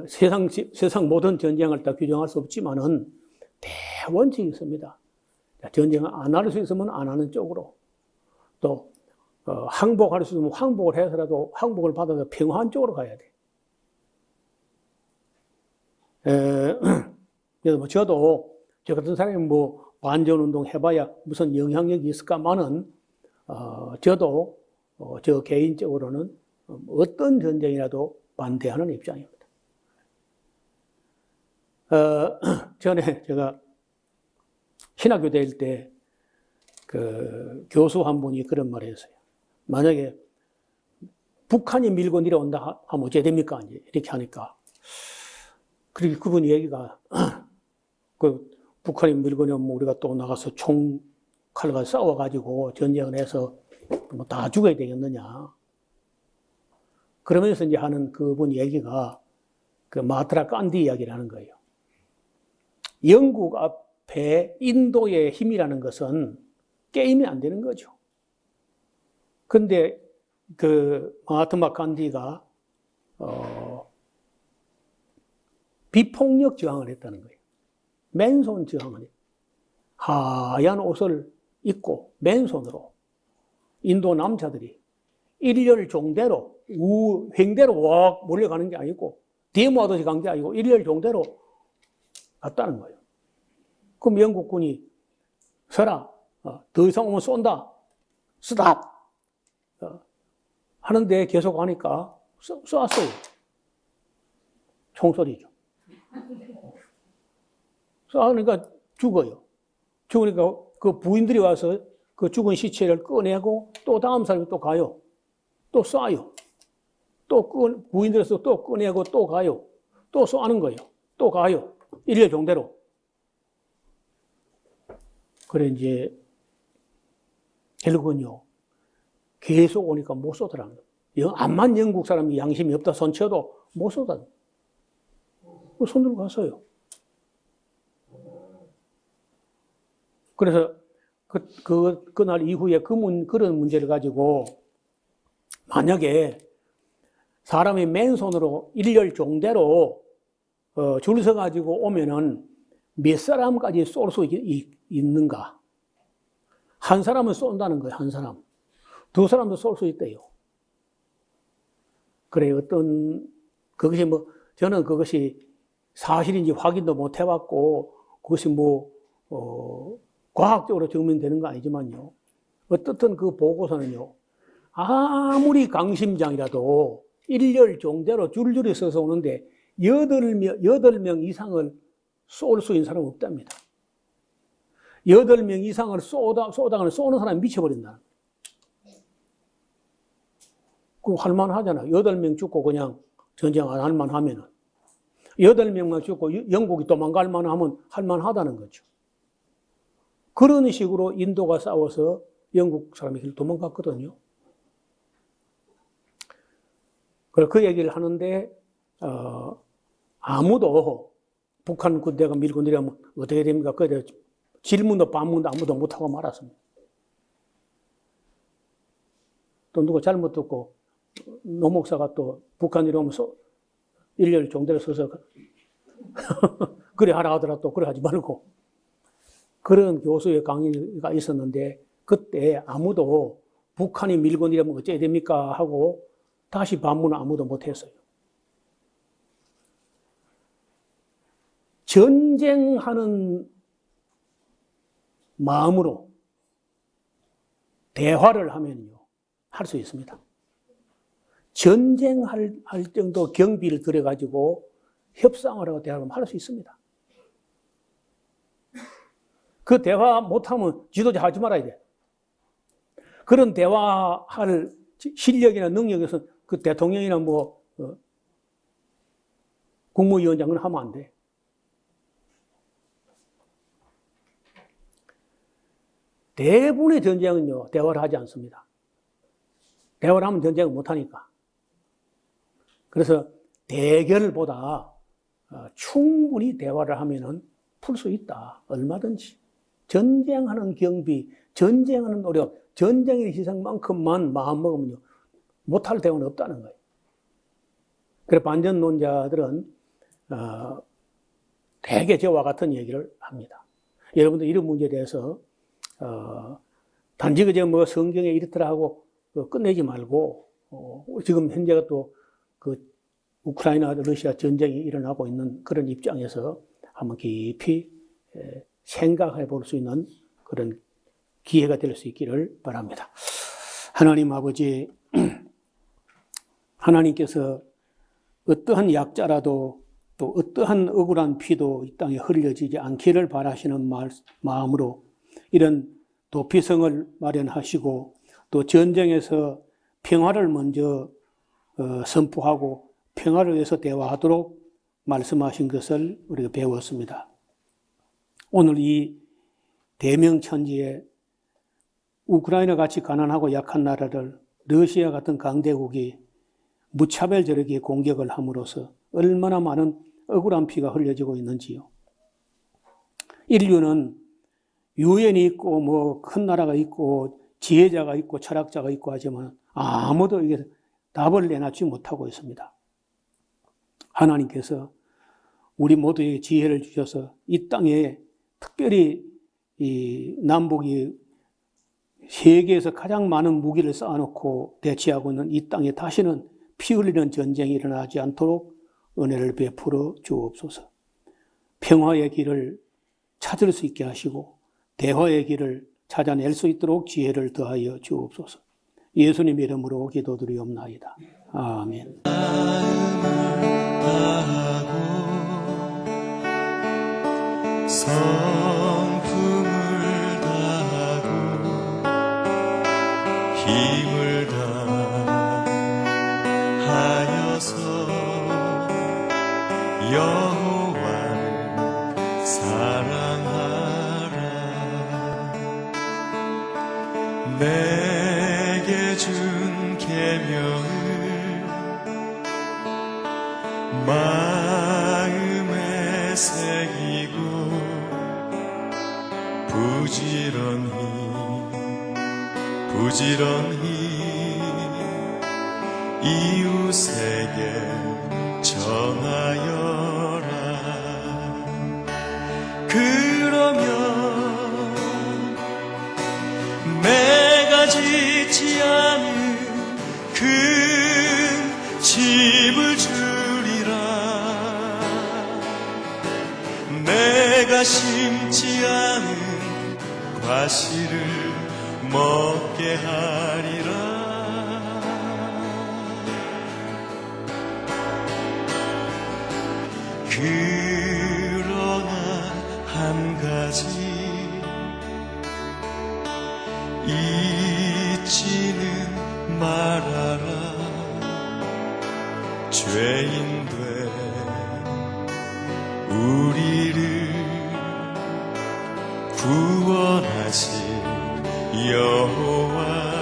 세상 모든 전쟁을 다 규정할 수 없지만은 대원칙이 있습니다. 전쟁을 안 할 수 있으면 안 하는 쪽으로, 또 항복할 수 있으면 항복을 해서라도 항복을 받아서 평화한 쪽으로 가야 돼. 그래서 뭐 저도 저 같은 사람이 뭐 반전운동 해봐야 무슨 영향력이 있을까만은 저도 저 개인적으로는 어떤 전쟁이라도 반대하는 입장입니다. 전에 제가 신학교 다닐 때 그 교수 한 분이 그런 말을 했어요. 만약에 북한이 밀고 내려온다 하면 어째 됩니까? 이렇게 하니까. 그리고 그분 얘기가, 그 북한이 밀고 내려오면 우리가 또 나가서 칼과 싸워가지고 전쟁을 해서 뭐 다 죽어야 되겠느냐. 그러면서 이제 하는 그분 얘기가 그 마하트마 간디 이야기를 하는 거예요. 영국 앞에 인도의 힘이라는 것은 게임이 안 되는 거죠. 근데 그 마하트마 간디가 비폭력 저항을 했다는 거예요. 맨손 저항을 했어요. 하얀 옷을 입고 맨손으로 인도 남자들이 일렬종대로 횡대로 와 몰려가는 게 아니고 데모하듯이 간 게 아니고 일렬종대로 갔다는 거예요. 그럼 영국군이 서라, 더 이상 오면 쏜다, 스탑 하는데 계속 하니까 쐈어요. 총소리죠. 쏘니까 죽어요. 죽으니까 그 부인들이 와서 그 죽은 시체를 꺼내고 또 다음 사람이 또 가요. 또 쏴요. 또 부인들에서 또 꺼내고 또 가요. 또 쏘는 거예요. 또 가요. 일렬종대로. 그래 이제 결국은요. 계속 오니까 못 쏘더라는 거예요. 암만 영국 사람이 양심이 없다 손쳐도 못 쏘다. 손 들고 갔어요. 그래서 그날 이후에 그런 문제를 가지고 만약에 사람이 맨손으로 일렬종대로 줄 서가지고 오면은 몇 사람까지 쏠 수 있는가? 한 사람은 쏜다는 거예요, 한 사람. 두 사람도 쏠 수 있대요. 그래, 그것이 저는 그것이 사실인지 확인도 못 해봤고, 그것이 과학적으로 증명되는 거 아니지만요. 어떻든 그 보고서는요, 아무리 강심장이라도 일렬종대로 줄줄이 서서 오는데 8명 이상을 쏠 수 있는 사람은 없답니다. 8명 이상을 쏘다가는 쏘는 사람이 미쳐버린다. 그럼 할만하잖아. 8명 죽고 그냥 전쟁 안 할만하면은. 8명만 죽고 영국이 도망갈 만하면 할만하다는 거죠. 그런 식으로 인도가 싸워서 영국 사람이 도망갔거든요. 그 얘기를 하는데, 아무도 북한 군대가 밀고 내려오면 어떻게 됩니까? 그래 질문도 반문도 아무도 못하고 말았습니다. 또 누가 잘못 듣고 노 목사가 또 북한 내려오면서 일렬 종대를 서서 그래 하라 하더라 또 그래 하지 말고 그런 교수의 강의가 있었는데 그때 아무도 북한이 밀고 내려오면 어째야 됩니까? 하고 다시 반문을 아무도 못했어요. 전쟁하는 마음으로 대화를 하면요, 할 수 있습니다. 전쟁할 정도 경비를 들여가지고 협상을 하고 대화를 할 수 있습니다. 그 대화 못하면 지도자 하지 말아야 돼. 그런 대화할 실력이나 능력에서 그 대통령이나 국무위원장은 하면 안 돼. 대부분의 전쟁은요, 대화를 하지 않습니다. 대화를 하면 전쟁을 못하니까. 그래서 대결보다 충분히 대화를 하면은 풀 수 있다. 얼마든지. 전쟁하는 경비, 전쟁하는 노력, 전쟁의 희생만큼만 마음먹으면요, 못할 대우는 없다는 거예요. 그래서 반전론자들은 대개 저와 같은 얘기를 합니다. 여러분들 이런 문제에 대해서 단지 그저 성경에 이렇더라 하고 끝내지 말고 지금 현재가 또 그 우크라이나 러시아 전쟁이 일어나고 있는 그런 입장에서 한번 깊이 생각해 볼 수 있는 그런 기회가 될 수 있기를 바랍니다. 하나님 아버지, 하나님께서 어떠한 약자라도 또 어떠한 억울한 피도 이 땅에 흘려지지 않기를 바라시는 마음으로 이런 도피성을 마련하시고 또 전쟁에서 평화를 먼저 선포하고 평화를 위해서 대화하도록 말씀하신 것을 우리가 배웠습니다. 오늘 이 대명천지에 우크라이나 같이 가난하고 약한 나라를 러시아 같은 강대국이 무차별적이게 공격을 함으로써 얼마나 많은 억울한 피가 흘려지고 있는지요. 인류는 유엔이 있고 뭐 큰 나라가 있고 지혜자가 있고 철학자가 있고 하지만 아무도 이게 답을 내놨지 못하고 있습니다. 하나님께서 우리 모두에게 지혜를 주셔서 이 땅에 특별히 이 남북이 세계에서 가장 많은 무기를 쌓아놓고 대치하고 있는 이 땅에 다시는 피 흘리는 전쟁이 일어나지 않도록 은혜를 베풀어 주옵소서. 평화의 길을 찾을 수 있게 하시고 대화의 길을 찾아낼 수 있도록 지혜를 더하여 주옵소서. 예수님 이름으로 기도드리옵나이다. 아멘. 성품을 다하고 힘을 다하여서 여호와를 사랑하라. 내게 준 계명을 마음에 새기고 부지런히 이웃에게 전하여라. 그러면 내가 짓지 않은 큰 집을 주리라. 내가 심지 않은 과실을 먹게 하리라. 그러나 한 가지 잊지는 말아라. 죄인 된 우리를 구원하신 여호와